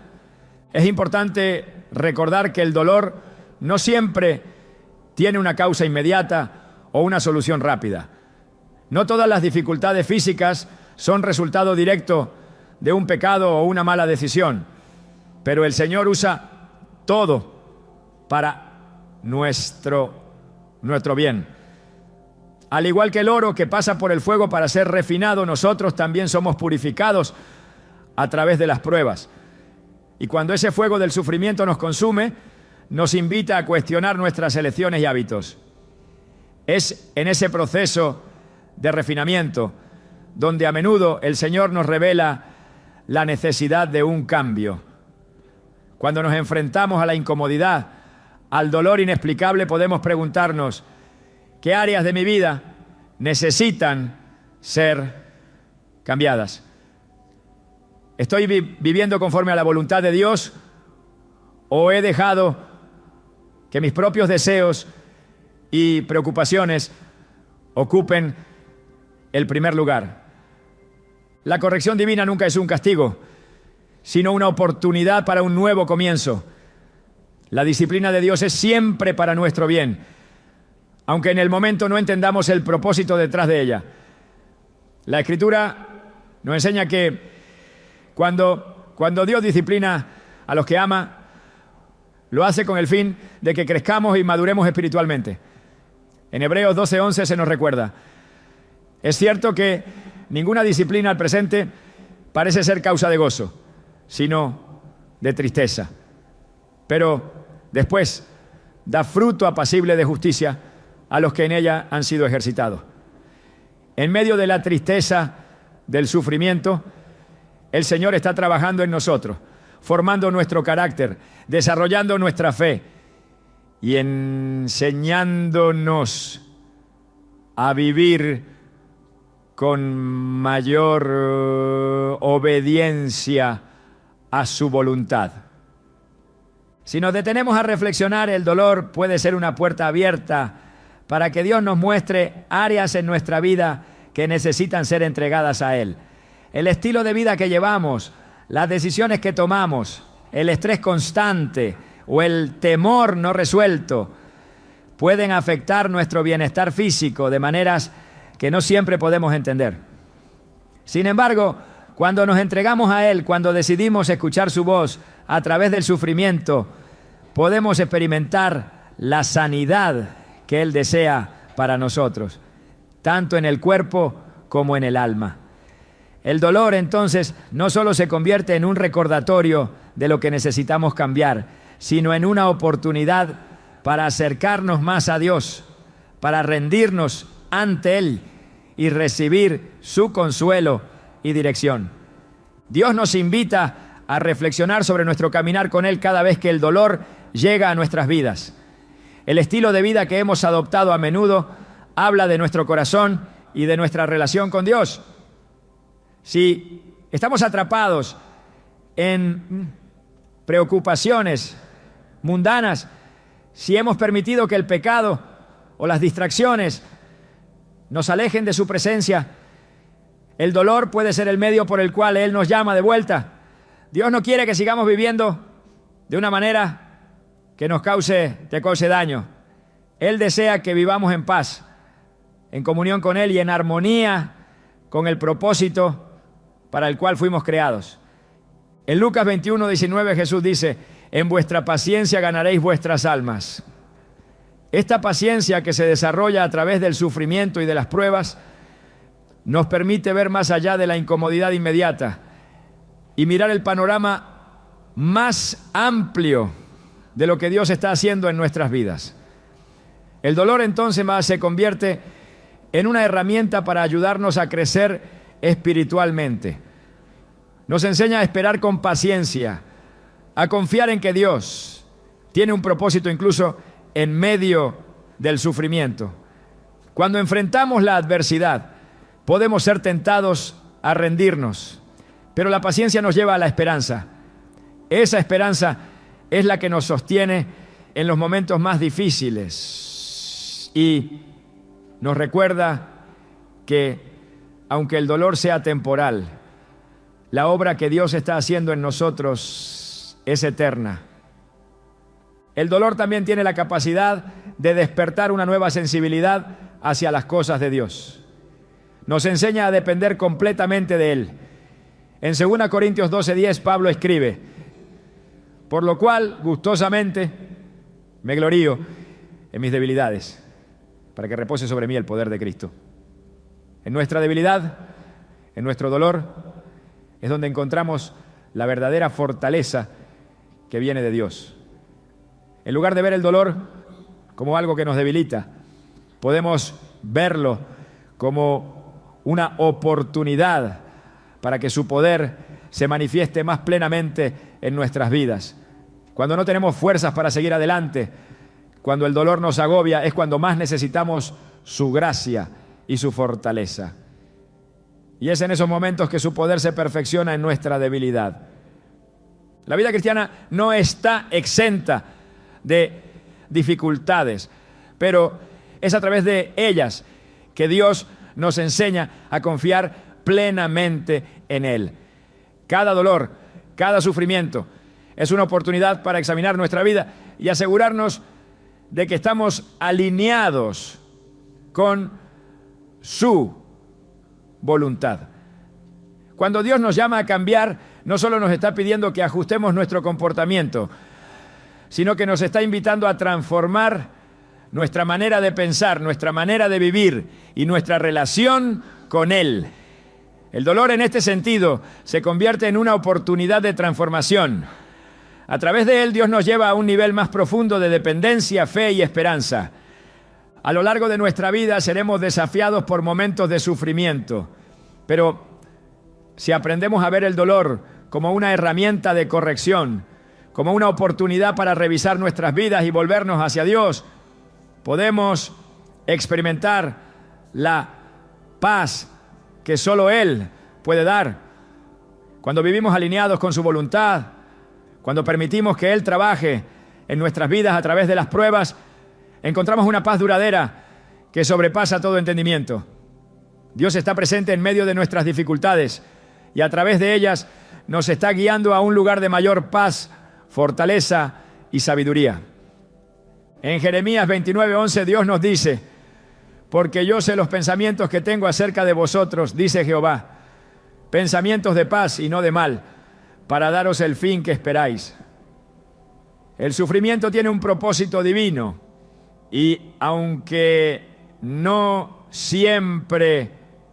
Es importante recordar que el dolor no siempre tiene una causa inmediata o una solución rápida. No todas las dificultades físicas son resultado directo de un pecado o una mala decisión, pero el Señor usa todo para nuestro bien. Al igual que el oro que pasa por el fuego para ser refinado, nosotros también somos purificados a través de las pruebas. Y cuando ese fuego del sufrimiento nos consume, nos invita a cuestionar nuestras elecciones y hábitos. Es en ese proceso de refinamiento donde a menudo el Señor nos revela la necesidad de un cambio. Cuando nos enfrentamos a la incomodidad, al dolor inexplicable, podemos preguntarnos: ¿qué áreas de mi vida necesitan ser cambiadas? ¿Estoy viviendo conforme a la voluntad de Dios o he dejado que mis propios deseos y preocupaciones ocupen el primer lugar? La corrección divina nunca es un castigo, sino una oportunidad para un nuevo comienzo. La disciplina de Dios es siempre para nuestro bien, aunque en el momento no entendamos el propósito detrás de ella. La Escritura nos enseña que cuando Dios disciplina a los que ama, lo hace con el fin de que crezcamos y maduremos espiritualmente. En Hebreos 12:11 se nos recuerda: es cierto que ninguna disciplina al presente parece ser causa de gozo, sino de tristeza. Pero después da fruto apacible de justicia a los que en ella han sido ejercitados. En medio de la tristeza, del sufrimiento, el Señor está trabajando en nosotros, formando nuestro carácter, desarrollando nuestra fe y enseñándonos a vivir con mayor obediencia a su voluntad. Si nos detenemos a reflexionar, el dolor puede ser una puerta abierta para que Dios nos muestre áreas en nuestra vida que necesitan ser entregadas a Él. El estilo de vida que llevamos, las decisiones que tomamos, el estrés constante o el temor no resuelto pueden afectar nuestro bienestar físico de maneras que no siempre podemos entender. Sin embargo, cuando nos entregamos a Él, cuando decidimos escuchar su voz a través del sufrimiento, podemos experimentar la sanidad que Él desea para nosotros, tanto en el cuerpo como en el alma. El dolor, entonces, no solo se convierte en un recordatorio de lo que necesitamos cambiar, sino en una oportunidad para acercarnos más a Dios, para rendirnos ante Él y recibir su consuelo y dirección. Dios nos invita a reflexionar sobre nuestro caminar con Él cada vez que el dolor llega a nuestras vidas. El estilo de vida que hemos adoptado a menudo habla de nuestro corazón y de nuestra relación con Dios. Si estamos atrapados en preocupaciones mundanas, si hemos permitido que el pecado o las distracciones nos alejen de su presencia, el dolor puede ser el medio por el cual Él nos llama de vuelta. Dios no quiere que sigamos viviendo de una manera que te cause daño. Él desea que vivamos en paz, en comunión con Él y en armonía con el propósito para el cual fuimos creados. En Lucas 21:19 Jesús dice: en vuestra paciencia ganaréis vuestras almas. Esta paciencia que se desarrolla a través del sufrimiento y de las pruebas nos permite ver más allá de la incomodidad inmediata y mirar el panorama más amplio de lo que Dios está haciendo en nuestras vidas. El dolor entonces se convierte en una herramienta para ayudarnos a crecer espiritualmente. Nos enseña a esperar con paciencia, a confiar en que Dios tiene un propósito incluso en medio del sufrimiento. Cuando enfrentamos la adversidad, podemos ser tentados a rendirnos, pero la paciencia nos lleva a la esperanza. Esa esperanza es la que nos sostiene en los momentos más difíciles y nos recuerda que, aunque el dolor sea temporal, la obra que Dios está haciendo en nosotros es eterna. El dolor también tiene la capacidad de despertar una nueva sensibilidad hacia las cosas de Dios. Nos enseña a depender completamente de Él. En 2 Corintios 12:10 Pablo escribe: por lo cual gustosamente me glorío en mis debilidades, para que repose sobre mí el poder de Cristo. En nuestra debilidad, en nuestro dolor, es donde encontramos la verdadera fortaleza que viene de Dios. En lugar de ver el dolor como algo que nos debilita, podemos verlo como una oportunidad para que su poder se manifieste más plenamente en nuestras vidas. Cuando no tenemos fuerzas para seguir adelante, cuando el dolor nos agobia, es cuando más necesitamos su gracia y su fortaleza. Y es en esos momentos que su poder se perfecciona en nuestra debilidad. La vida cristiana no está exenta de dificultades, pero es a través de ellas que Dios nos enseña a confiar plenamente en Él. Cada dolor, cada sufrimiento es una oportunidad para examinar nuestra vida y asegurarnos de que estamos alineados con su voluntad. Cuando Dios nos llama a cambiar, no solo nos está pidiendo que ajustemos nuestro comportamiento, sino que nos está invitando a transformar nuestra manera de pensar, nuestra manera de vivir y nuestra relación con Él. El dolor en este sentido se convierte en una oportunidad de transformación. A través de él Dios nos lleva a un nivel más profundo de dependencia, fe y esperanza. A lo largo de nuestra vida seremos desafiados por momentos de sufrimiento, pero si aprendemos a ver el dolor como una herramienta de corrección, como una oportunidad para revisar nuestras vidas y volvernos hacia Dios, podemos experimentar la paz que solo Él puede dar. Cuando vivimos alineados con su voluntad, cuando permitimos que Él trabaje en nuestras vidas a través de las pruebas, encontramos una paz duradera que sobrepasa todo entendimiento. Dios está presente en medio de nuestras dificultades y a través de ellas nos está guiando a un lugar de mayor paz, fortaleza y sabiduría. En Jeremías 29:11 Dios nos dice: porque yo sé los pensamientos que tengo acerca de vosotros, dice Jehová, pensamientos de paz y no de mal, para daros el fin que esperáis. El sufrimiento tiene un propósito divino y aunque no siempre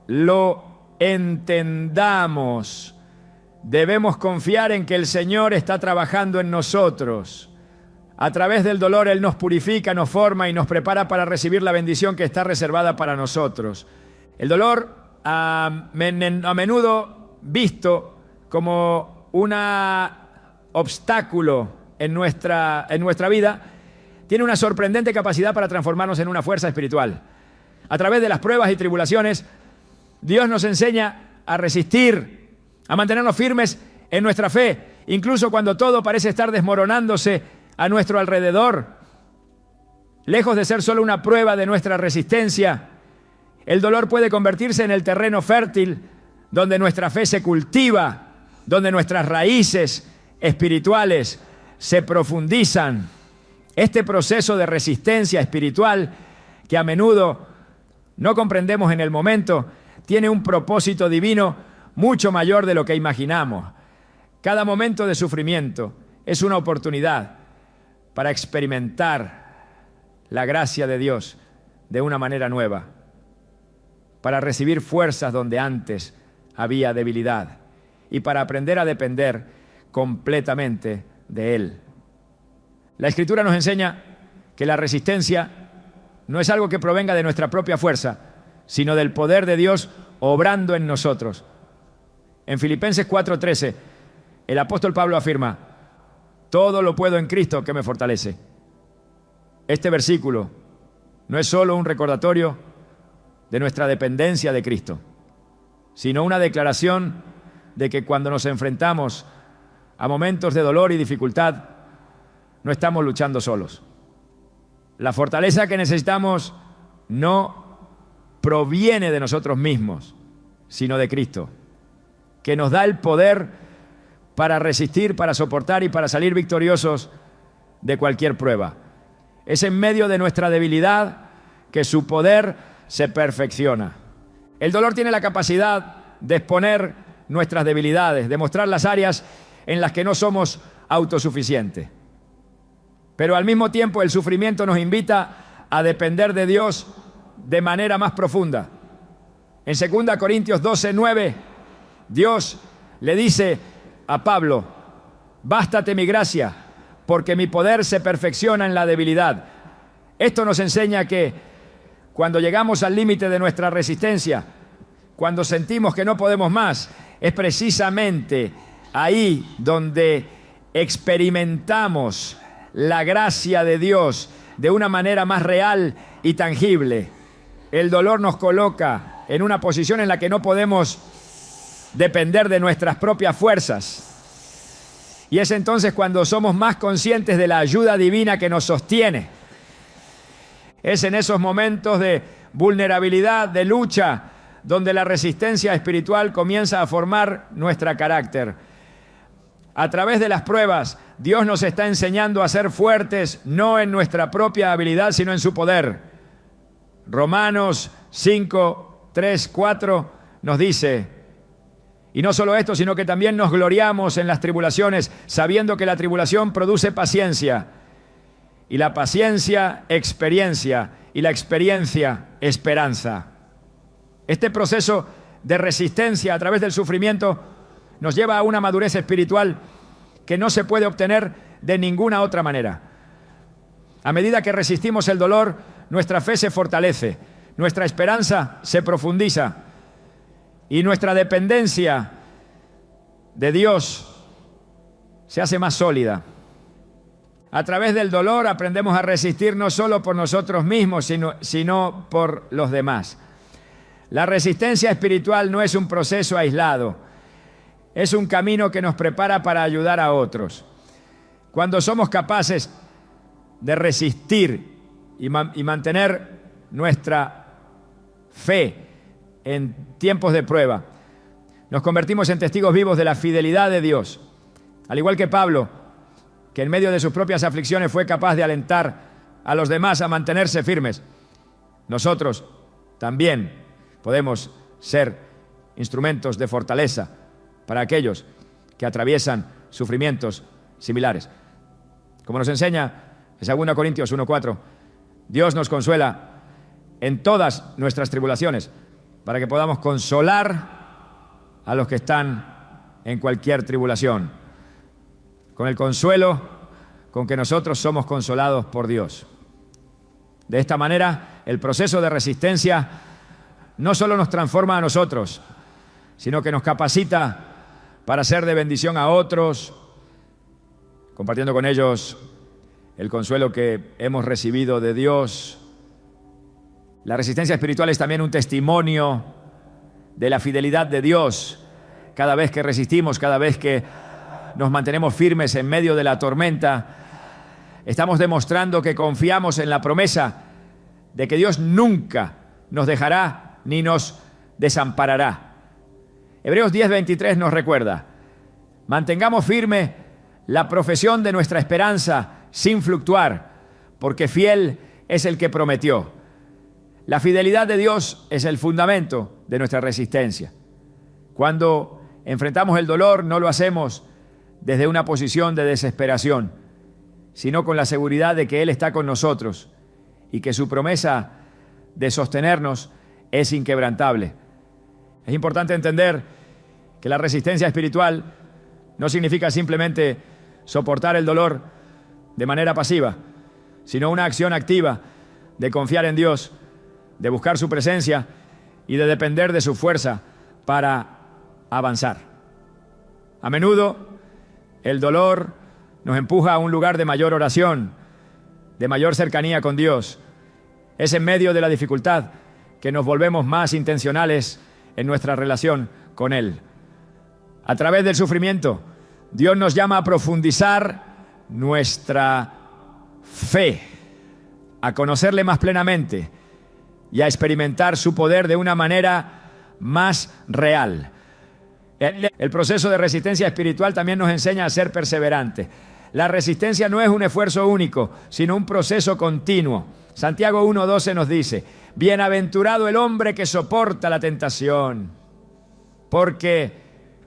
lo entendamos, debemos confiar en que el Señor está trabajando en nosotros. A través del dolor Él nos purifica, nos forma y nos prepara para recibir la bendición que está reservada para nosotros. El dolor, a menudo visto como un obstáculo en nuestra vida, tiene una sorprendente capacidad para transformarnos en una fuerza espiritual. A través de las pruebas y tribulaciones, Dios nos enseña a resistir, a mantenernos firmes en nuestra fe, incluso cuando todo parece estar desmoronándose a nuestro alrededor. Lejos de ser solo una prueba de nuestra resistencia, el dolor puede convertirse en el terreno fértil donde nuestra fe se cultiva, donde nuestras raíces espirituales se profundizan. Este proceso de resistencia espiritual, que a menudo no comprendemos en el momento, tiene un propósito divino mucho mayor de lo que imaginamos. Cada momento de sufrimiento es una oportunidad para experimentar la gracia de Dios de una manera nueva, para recibir fuerzas donde antes había debilidad y para aprender a depender completamente de Él. La Escritura nos enseña que la resistencia no es algo que provenga de nuestra propia fuerza, sino del poder de Dios obrando en nosotros. En Filipenses 4:13, el apóstol Pablo afirma: todo lo puedo en Cristo que me fortalece. Este versículo no es solo un recordatorio de nuestra dependencia de Cristo, sino una declaración de que cuando nos enfrentamos a momentos de dolor y dificultad, no estamos luchando solos. La fortaleza que necesitamos no proviene de nosotros mismos, sino de Cristo, que nos da el poder para resistir, para soportar y para salir victoriosos de cualquier prueba. Es en medio de nuestra debilidad que su poder se perfecciona. El dolor tiene la capacidad de exponer nuestras debilidades, de mostrar las áreas en las que no somos autosuficientes. Pero al mismo tiempo el sufrimiento nos invita a depender de Dios de manera más profunda. En 2 Corintios 12:9, Dios le dice a Pablo: bástate mi gracia, porque mi poder se perfecciona en la debilidad. Esto nos enseña que cuando llegamos al límite de nuestra resistencia, cuando sentimos que no podemos más, es precisamente ahí donde experimentamos la gracia de Dios de una manera más real y tangible. El dolor nos coloca en una posición en la que no podemos depender de nuestras propias fuerzas. Y es entonces cuando somos más conscientes de la ayuda divina que nos sostiene. Es en esos momentos de vulnerabilidad, de lucha, donde la resistencia espiritual comienza a formar nuestro carácter. A través de las pruebas, Dios nos está enseñando a ser fuertes, no en nuestra propia habilidad, sino en su poder. Romanos 5:3-4 nos dice: y no solo esto, sino que también nos gloriamos en las tribulaciones, sabiendo que la tribulación produce paciencia, y la paciencia, experiencia, y la experiencia, esperanza. Este proceso de resistencia a través del sufrimiento nos lleva a una madurez espiritual que no se puede obtener de ninguna otra manera. A medida que resistimos el dolor, nuestra fe se fortalece, nuestra esperanza se profundiza y nuestra dependencia de Dios se hace más sólida. A través del dolor aprendemos a resistir no solo por nosotros mismos, sino por los demás. La resistencia espiritual no es un proceso aislado, es un camino que nos prepara para ayudar a otros. Cuando somos capaces de resistir y mantener nuestra fe en tiempos de prueba, nos convertimos en testigos vivos de la fidelidad de Dios. Al igual que Pablo, que en medio de sus propias aflicciones fue capaz de alentar a los demás a mantenerse firmes, nosotros también podemos ser instrumentos de fortaleza para aquellos que atraviesan sufrimientos similares. Como nos enseña en 2 Corintios 1:4, Dios nos consuela en todas nuestras tribulaciones para que podamos consolar a los que están en cualquier tribulación, con el consuelo con que nosotros somos consolados por Dios. De esta manera, el proceso de resistencia no solo nos transforma a nosotros, sino que nos capacita para ser de bendición a otros, compartiendo con ellos el consuelo que hemos recibido de Dios. La resistencia espiritual es también un testimonio de la fidelidad de Dios. Cada vez que resistimos, cada vez que nos mantenemos firmes en medio de la tormenta, estamos demostrando que confiamos en la promesa de que Dios nunca nos dejará ni nos desamparará. Hebreos 10:23 nos recuerda: mantengamos firme la profesión de nuestra esperanza sin fluctuar, porque fiel es el que prometió. La fidelidad de Dios es el fundamento de nuestra resistencia. Cuando enfrentamos el dolor, no lo hacemos desde una posición de desesperación, sino con la seguridad de que Él está con nosotros y que su promesa de sostenernos es inquebrantable. Es importante entender que la resistencia espiritual no significa simplemente soportar el dolor de manera pasiva, sino una acción activa de confiar en Dios, de buscar su presencia y de depender de su fuerza para avanzar. A menudo el dolor nos empuja a un lugar de mayor oración, de mayor cercanía con Dios. Es en medio de la dificultad que nos volvemos más intencionales en nuestra relación con Él. A través del sufrimiento, Dios nos llama a profundizar nuestra fe, a conocerle más plenamente y a experimentar su poder de una manera más real. El proceso de resistencia espiritual también nos enseña a ser perseverantes. La resistencia no es un esfuerzo único, sino un proceso continuo. Santiago 1:12 nos dice: bienaventurado el hombre que soporta la tentación, porque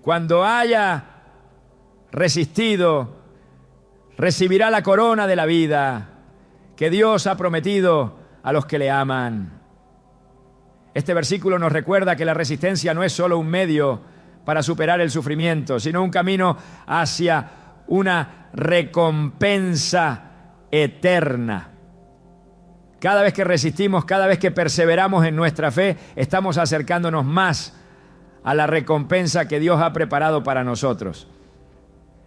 cuando haya resistido, recibirá la corona de la vida que Dios ha prometido a los que le aman. Este versículo nos recuerda que la resistencia no es solo un medio para superar el sufrimiento, sino un camino hacia una recompensa eterna. Cada vez que resistimos, cada vez que perseveramos en nuestra fe, estamos acercándonos más a la recompensa que Dios ha preparado para nosotros.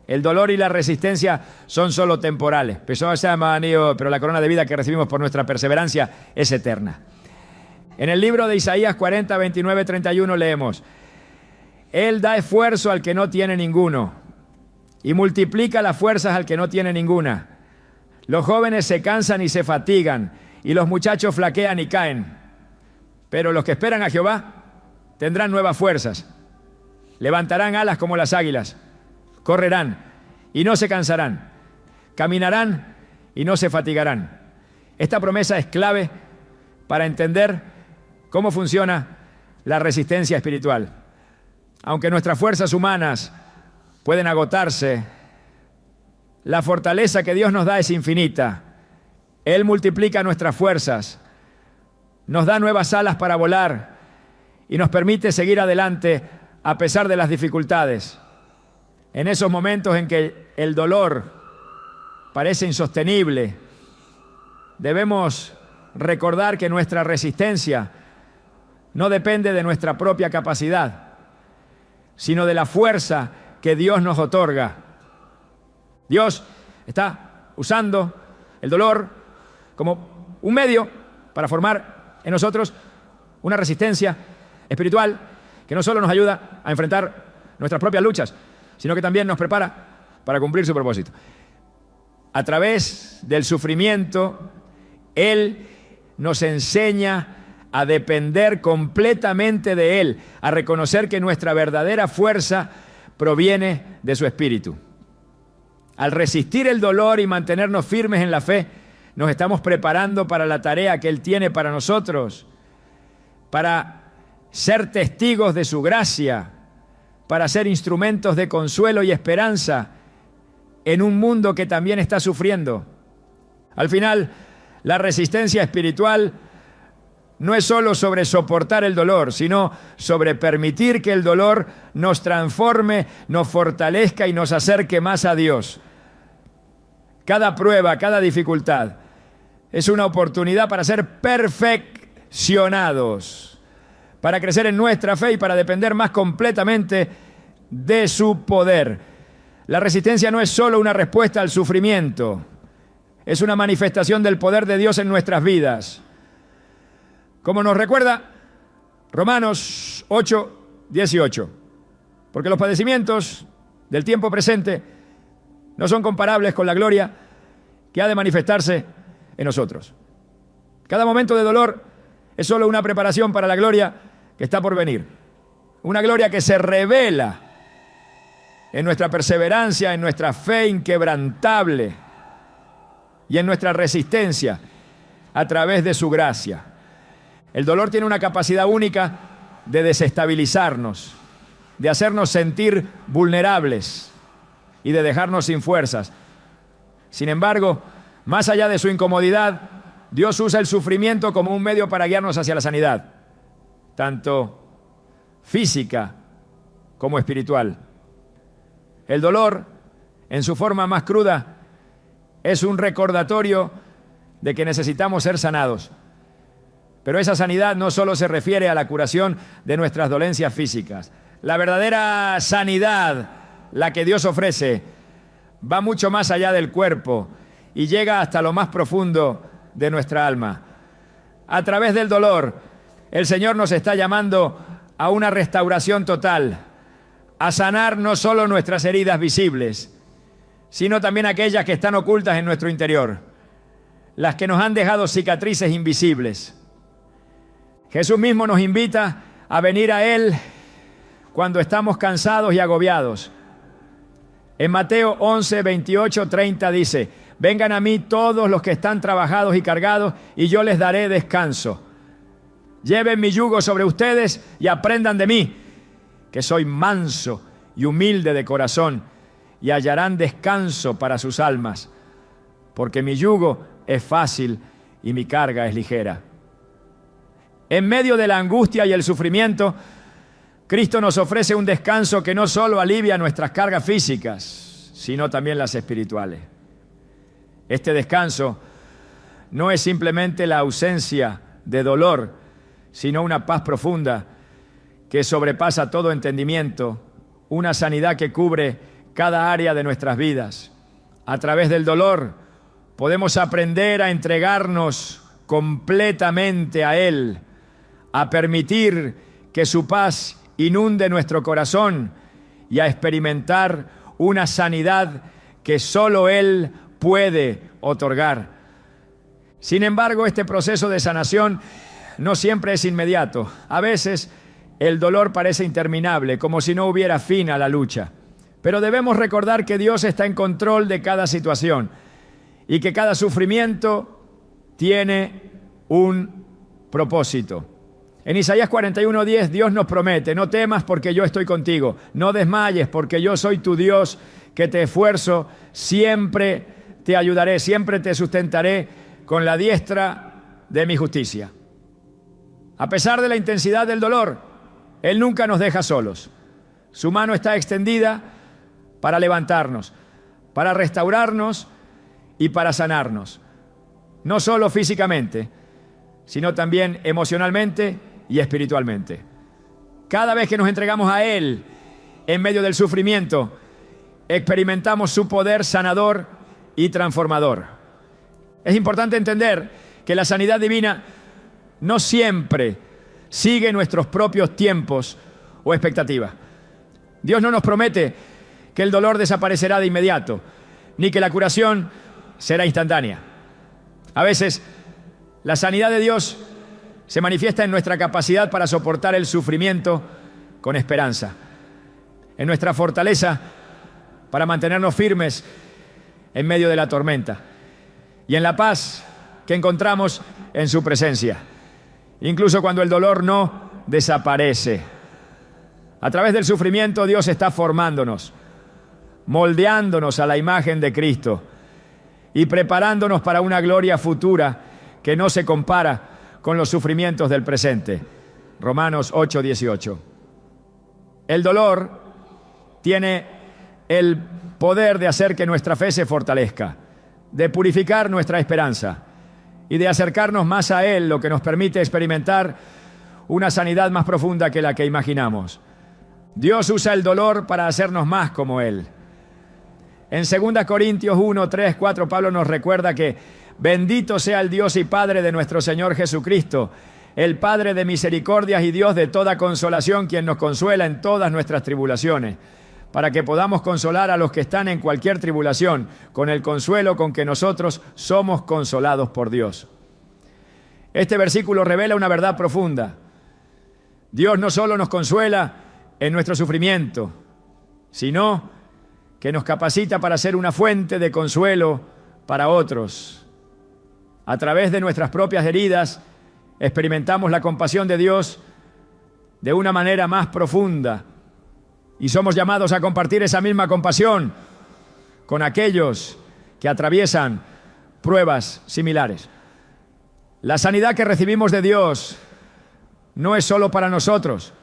El dolor y la resistencia son solo temporales, pero la corona de vida que recibimos por nuestra perseverancia es eterna. En el libro de Isaías 40, 29, 31 leemos: Él da esfuerzo al que no tiene ninguno y multiplica las fuerzas al que no tiene ninguna. Los jóvenes se cansan y se fatigan, y los muchachos flaquean y caen. Pero los que esperan a Jehová tendrán nuevas fuerzas. Levantarán alas como las águilas. Correrán y no se cansarán. Caminarán y no se fatigarán. Esta promesa es clave para entender cómo funciona la resistencia espiritual. Aunque nuestras fuerzas humanas pueden agotarse, la fortaleza que Dios nos da es infinita. Él multiplica nuestras fuerzas, nos da nuevas alas para volar y nos permite seguir adelante a pesar de las dificultades. En esos momentos en que el dolor parece insostenible, debemos recordar que nuestra resistencia no depende de nuestra propia capacidad, sino de la fuerza que Dios nos otorga. Dios está usando el dolor como un medio para formar en nosotros una resistencia espiritual que no solo nos ayuda a enfrentar nuestras propias luchas, sino que también nos prepara para cumplir su propósito. A través del sufrimiento, Él nos enseña a depender completamente de Él, a reconocer que nuestra verdadera fuerza proviene de su Espíritu. Al resistir el dolor y mantenernos firmes en la fe, nos estamos preparando para la tarea que Él tiene para nosotros, para ser testigos de su gracia, para ser instrumentos de consuelo y esperanza en un mundo que también está sufriendo. Al final, la resistencia espiritual no es solo sobre soportar el dolor, sino sobre permitir que el dolor nos transforme, nos fortalezca y nos acerque más a Dios. Cada prueba, cada dificultad es una oportunidad para ser perfeccionados, para crecer en nuestra fe y para depender más completamente de su poder. La resistencia no es solo una respuesta al sufrimiento, es una manifestación del poder de Dios en nuestras vidas. Como nos recuerda Romanos 8:18, porque los padecimientos del tiempo presente no son comparables con la gloria que ha de manifestarse en nosotros. Cada momento de dolor es solo una preparación para la gloria que está por venir. Una gloria que se revela en nuestra perseverancia, en nuestra fe inquebrantable y en nuestra resistencia a través de su gracia. El dolor tiene una capacidad única de desestabilizarnos, de hacernos sentir vulnerables y de dejarnos sin fuerzas. Sin embargo, más allá de su incomodidad, Dios usa el sufrimiento como un medio para guiarnos hacia la sanidad, tanto física como espiritual. El dolor, en su forma más cruda, es un recordatorio de que necesitamos ser sanados. Pero esa sanidad no solo se refiere a la curación de nuestras dolencias físicas. La verdadera sanidad, la que Dios ofrece, va mucho más allá del cuerpo y llega hasta lo más profundo de nuestra alma. A través del dolor, el Señor nos está llamando a una restauración total, a sanar no solo nuestras heridas visibles, sino también aquellas que están ocultas en nuestro interior, las que nos han dejado cicatrices invisibles. Jesús mismo nos invita a venir a Él cuando estamos cansados y agobiados. En Mateo 11, 28, 30 dice: vengan a mí todos los que están trabajados y cargados, y yo les daré descanso. Lleven mi yugo sobre ustedes y aprendan de mí, que soy manso y humilde de corazón, y hallarán descanso para sus almas, porque mi yugo es fácil y mi carga es ligera. En medio de la angustia y el sufrimiento, Cristo nos ofrece un descanso que no solo alivia nuestras cargas físicas, sino también las espirituales. Este descanso no es simplemente la ausencia de dolor, sino una paz profunda que sobrepasa todo entendimiento, una sanidad que cubre cada área de nuestras vidas. A través del dolor podemos aprender a entregarnos completamente a Él, a permitir que su paz inunde nuestro corazón y a experimentar una sanidad que solo Él puede otorgar. Sin embargo, este proceso de sanación no siempre es inmediato. A veces el dolor parece interminable, como si no hubiera fin a la lucha. Pero debemos recordar que Dios está en control de cada situación y que cada sufrimiento tiene un propósito. En Isaías 41:10 Dios nos promete: no temas porque yo estoy contigo, no desmayes porque yo soy tu Dios que te esfuerzo, siempre te ayudaré, siempre te sustentaré con la diestra de mi justicia. A pesar de la intensidad del dolor, Él nunca nos deja solos. Su mano está extendida para levantarnos, para restaurarnos y para sanarnos. No solo físicamente, sino también emocionalmente y espiritualmente. Cada vez que nos entregamos a Él en medio del sufrimiento, experimentamos su poder sanador y transformador. Es importante entender que la sanidad divina no siempre sigue nuestros propios tiempos o expectativas. Dios no nos promete que el dolor desaparecerá de inmediato, ni que la curación será instantánea. A veces, la sanidad de Dios se manifiesta en nuestra capacidad para soportar el sufrimiento con esperanza, en nuestra fortaleza para mantenernos firmes en medio de la tormenta y en la paz que encontramos en su presencia, incluso cuando el dolor no desaparece. A través del sufrimiento Dios está formándonos, moldeándonos a la imagen de Cristo y preparándonos para una gloria futura que no se compara con los sufrimientos del presente. Romanos 8:18. El dolor tiene el poder de hacer que nuestra fe se fortalezca, de purificar nuestra esperanza y de acercarnos más a Él, lo que nos permite experimentar una sanidad más profunda que la que imaginamos. Dios usa el dolor para hacernos más como Él. En 2 Corintios 1, 3, 4, Pablo nos recuerda que bendito sea el Dios y Padre de nuestro Señor Jesucristo, el Padre de misericordias y Dios de toda consolación, quien nos consuela en todas nuestras tribulaciones, para que podamos consolar a los que están en cualquier tribulación, con el consuelo con que nosotros somos consolados por Dios. Este versículo revela una verdad profunda. Dios no solo nos consuela en nuestro sufrimiento, sino que nos capacita para ser una fuente de consuelo para otros. A través de nuestras propias heridas, experimentamos la compasión de Dios de una manera más profunda y somos llamados a compartir esa misma compasión con aquellos que atraviesan pruebas similares. La sanidad que recibimos de Dios no es solo para nosotros,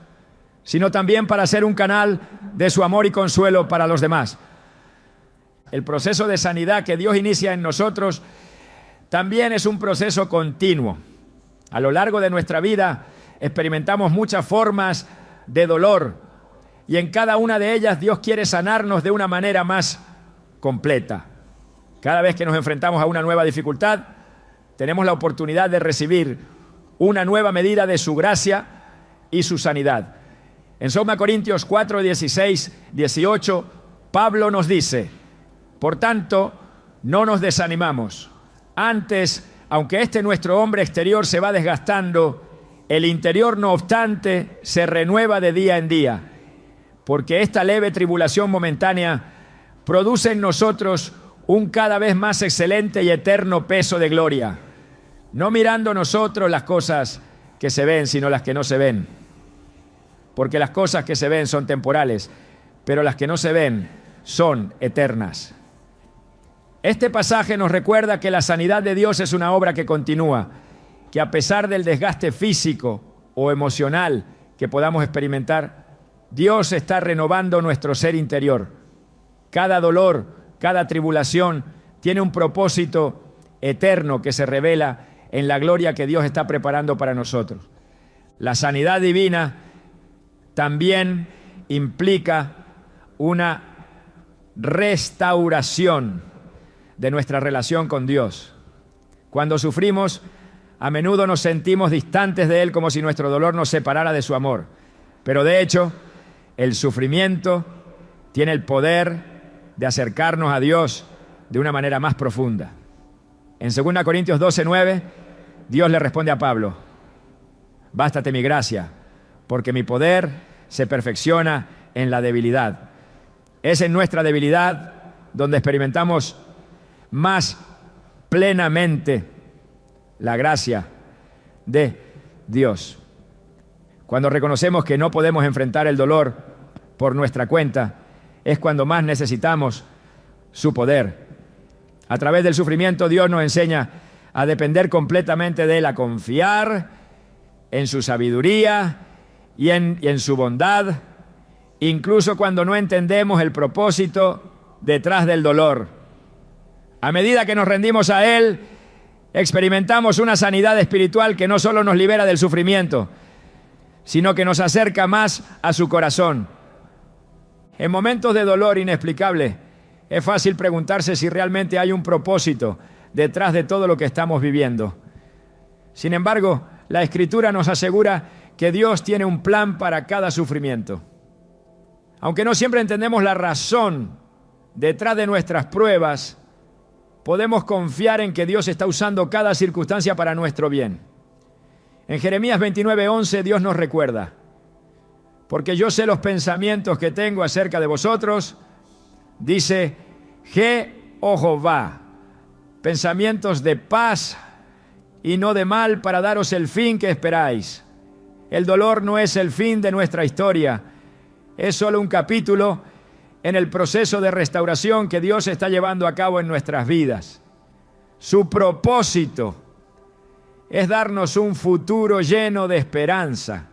sino también para ser un canal de su amor y consuelo para los demás. El proceso de sanidad que Dios inicia en nosotros también es un proceso continuo. A lo largo de nuestra vida experimentamos muchas formas de dolor y en cada una de ellas Dios quiere sanarnos de una manera más completa. Cada vez que nos enfrentamos a una nueva dificultad, tenemos la oportunidad de recibir una nueva medida de su gracia y su sanidad. En 2 Corintios 4, 16, 18, Pablo nos dice: por tanto, no nos desanimamos. Antes, aunque nuestro hombre exterior se va desgastando, el interior, no obstante, se renueva de día en día, porque esta leve tribulación momentánea produce en nosotros un cada vez más excelente y eterno peso de gloria, no mirando nosotros las cosas que se ven, sino las que no se ven. Porque las cosas que se ven son temporales, pero las que no se ven son eternas. Este pasaje nos recuerda que la sanidad de Dios es una obra que continúa, que a pesar del desgaste físico o emocional que podamos experimentar, Dios está renovando nuestro ser interior. Cada dolor, cada tribulación tiene un propósito eterno que se revela en la gloria que Dios está preparando para nosotros. La sanidad divina también implica una restauración de nuestra relación con Dios. Cuando sufrimos, a menudo nos sentimos distantes de Él, como si nuestro dolor nos separara de su amor. Pero de hecho, el sufrimiento tiene el poder de acercarnos a Dios de una manera más profunda. En 2 Corintios 12, 9, Dios le responde a Pablo: bástate mi gracia, porque mi poder se perfecciona en la debilidad. Es en nuestra debilidad donde experimentamos más plenamente la gracia de Dios. Cuando reconocemos que no podemos enfrentar el dolor por nuestra cuenta, es cuando más necesitamos su poder. A través del sufrimiento, Dios nos enseña a depender completamente de Él, a confiar en su sabiduría y en su bondad, incluso cuando no entendemos el propósito detrás del dolor. A medida que nos rendimos a Él, experimentamos una sanidad espiritual que no solo nos libera del sufrimiento, sino que nos acerca más a su corazón. En momentos de dolor inexplicable, es fácil preguntarse si realmente hay un propósito detrás de todo lo que estamos viviendo. Sin embargo, la Escritura nos asegura que Dios tiene un plan para cada sufrimiento. Aunque no siempre entendemos la razón detrás de nuestras pruebas, podemos confiar en que Dios está usando cada circunstancia para nuestro bien. En Jeremías 29:11 Dios nos recuerda: porque yo sé los pensamientos que tengo acerca de vosotros, dice Jehová, pensamientos de paz y no de mal, para daros el fin que esperáis. El dolor no es el fin de nuestra historia, es solo un capítulo en el proceso de restauración que Dios está llevando a cabo en nuestras vidas. Su propósito es darnos un futuro lleno de esperanza,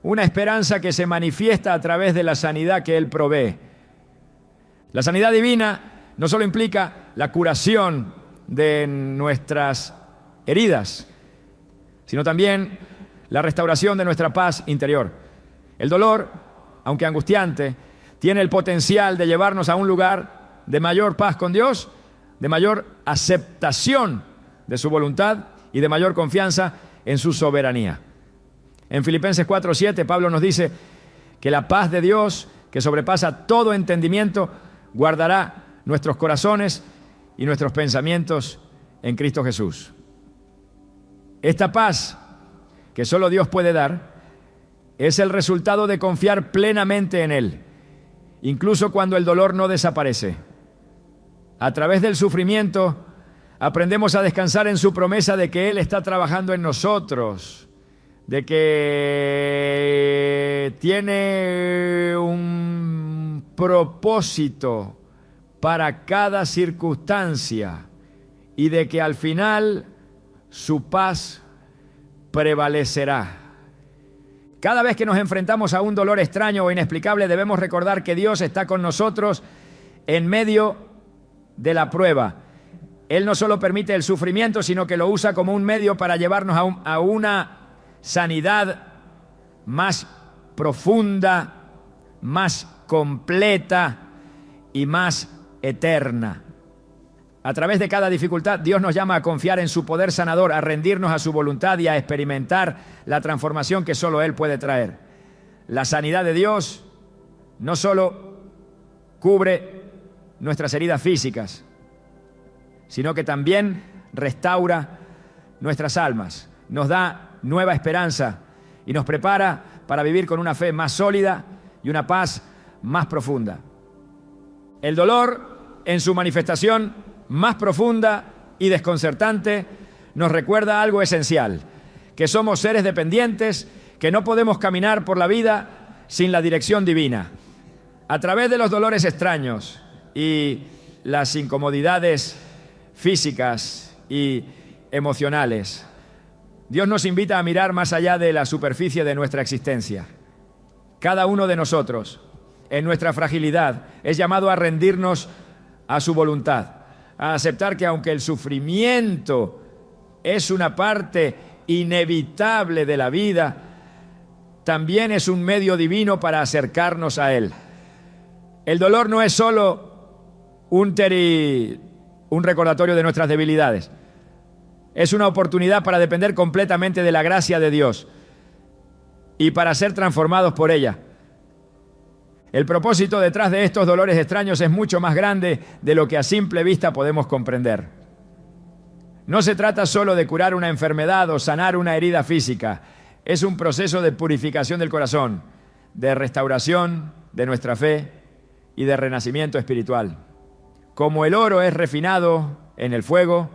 una esperanza que se manifiesta a través de la sanidad que Él provee. La sanidad divina no solo implica la curación de nuestras heridas, sino también la restauración de nuestra paz interior. El dolor, aunque angustiante, tiene el potencial de llevarnos a un lugar de mayor paz con Dios, de mayor aceptación de su voluntad y de mayor confianza en su soberanía. En Filipenses 4:7, Pablo nos dice que la paz de Dios, que sobrepasa todo entendimiento, guardará nuestros corazones y nuestros pensamientos en Cristo Jesús. Esta paz que solo Dios puede dar es el resultado de confiar plenamente en Él, incluso cuando el dolor no desaparece. A través del sufrimiento aprendemos a descansar en su promesa de que Él está trabajando en nosotros, de que tiene un propósito para cada circunstancia y de que al final su paz prevalecerá. Cada vez que nos enfrentamos a un dolor extraño o inexplicable, debemos recordar que Dios está con nosotros en medio de la prueba. Él no solo permite el sufrimiento, sino que lo usa como un medio para llevarnos a una sanidad más profunda, más completa y más eterna. A través de cada dificultad, Dios nos llama a confiar en su poder sanador, a rendirnos a su voluntad y a experimentar la transformación que solo Él puede traer. La sanidad de Dios no solo cubre nuestras heridas físicas, sino que también restaura nuestras almas, nos da nueva esperanza y nos prepara para vivir con una fe más sólida y una paz más profunda. El dolor, en su manifestación más profunda y desconcertante, nos recuerda algo esencial, que somos seres dependientes, que no podemos caminar por la vida sin la dirección divina. A través de los dolores extraños y las incomodidades físicas y emocionales, Dios nos invita a mirar más allá de la superficie de nuestra existencia. Cada uno de nosotros, en nuestra fragilidad, es llamado a rendirnos a su voluntad, a aceptar que aunque el sufrimiento es una parte inevitable de la vida, también es un medio divino para acercarnos a Él. El dolor no es solo un recordatorio de nuestras debilidades. Es una oportunidad para depender completamente de la gracia de Dios y para ser transformados por ella. El propósito detrás de estos dolores extraños es mucho más grande de lo que a simple vista podemos comprender. No se trata solo de curar una enfermedad o sanar una herida física. Es un proceso de purificación del corazón, de restauración de nuestra fe y de renacimiento espiritual. Como el oro es refinado en el fuego,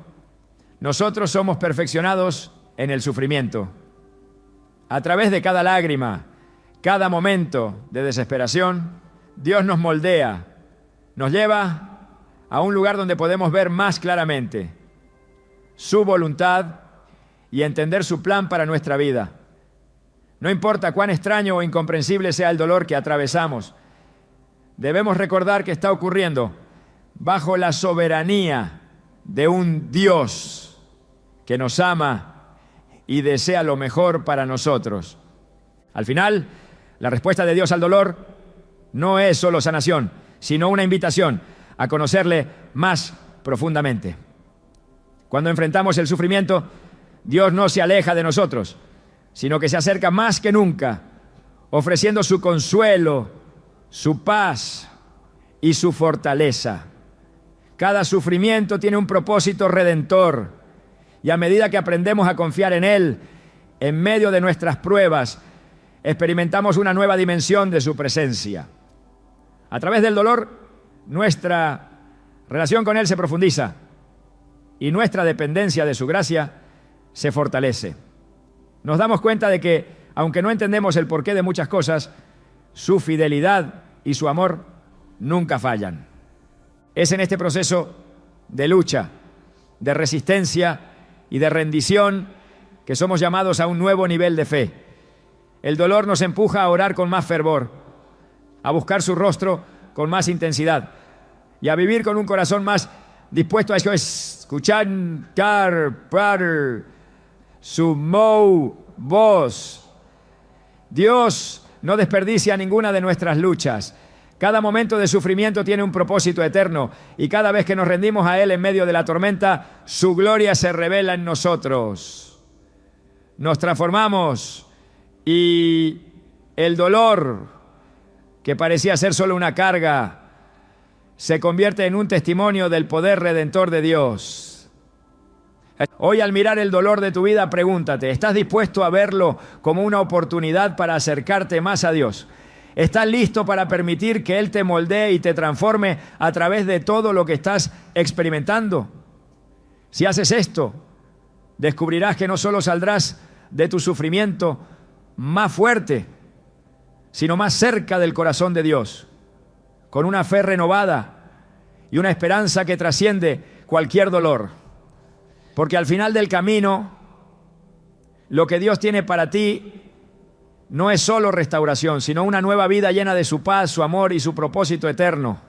nosotros somos perfeccionados en el sufrimiento. A través de cada lágrima, cada momento de desesperación, Dios nos moldea, nos lleva a un lugar donde podemos ver más claramente su voluntad y entender su plan para nuestra vida. No importa cuán extraño o incomprensible sea el dolor que atravesamos, debemos recordar que está ocurriendo bajo la soberanía de un Dios que nos ama y desea lo mejor para nosotros. Al final, la respuesta de Dios al dolor no es solo sanación, sino una invitación a conocerle más profundamente. Cuando enfrentamos el sufrimiento, Dios no se aleja de nosotros, sino que se acerca más que nunca, ofreciendo su consuelo, su paz y su fortaleza. Cada sufrimiento tiene un propósito redentor, y a medida que aprendemos a confiar en Él, en medio de nuestras pruebas, experimentamos una nueva dimensión de su presencia. A través del dolor, nuestra relación con Él se profundiza y nuestra dependencia de su gracia se fortalece. Nos damos cuenta de que, aunque no entendemos el porqué de muchas cosas, su fidelidad y su amor nunca fallan. Es en este proceso de lucha, de resistencia y de rendición que somos llamados a un nuevo nivel de fe. El dolor nos empuja a orar con más fervor, a buscar su rostro con más intensidad y a vivir con un corazón más dispuesto a escuchar su voz. Dios no desperdicia ninguna de nuestras luchas. Cada momento de sufrimiento tiene un propósito eterno y cada vez que nos rendimos a Él en medio de la tormenta, su gloria se revela en nosotros. Nos transformamos y el dolor, que parecía ser solo una carga, se convierte en un testimonio del poder redentor de Dios. Hoy, al mirar el dolor de tu vida, pregúntate, ¿estás dispuesto a verlo como una oportunidad para acercarte más a Dios? ¿Estás listo para permitir que Él te moldee y te transforme a través de todo lo que estás experimentando? Si haces esto, descubrirás que no solo saldrás de tu sufrimiento más fuerte, sino más cerca del corazón de Dios, con una fe renovada y una esperanza que trasciende cualquier dolor. Porque al final del camino, lo que Dios tiene para ti no es solo restauración, sino una nueva vida llena de su paz, su amor y su propósito eterno.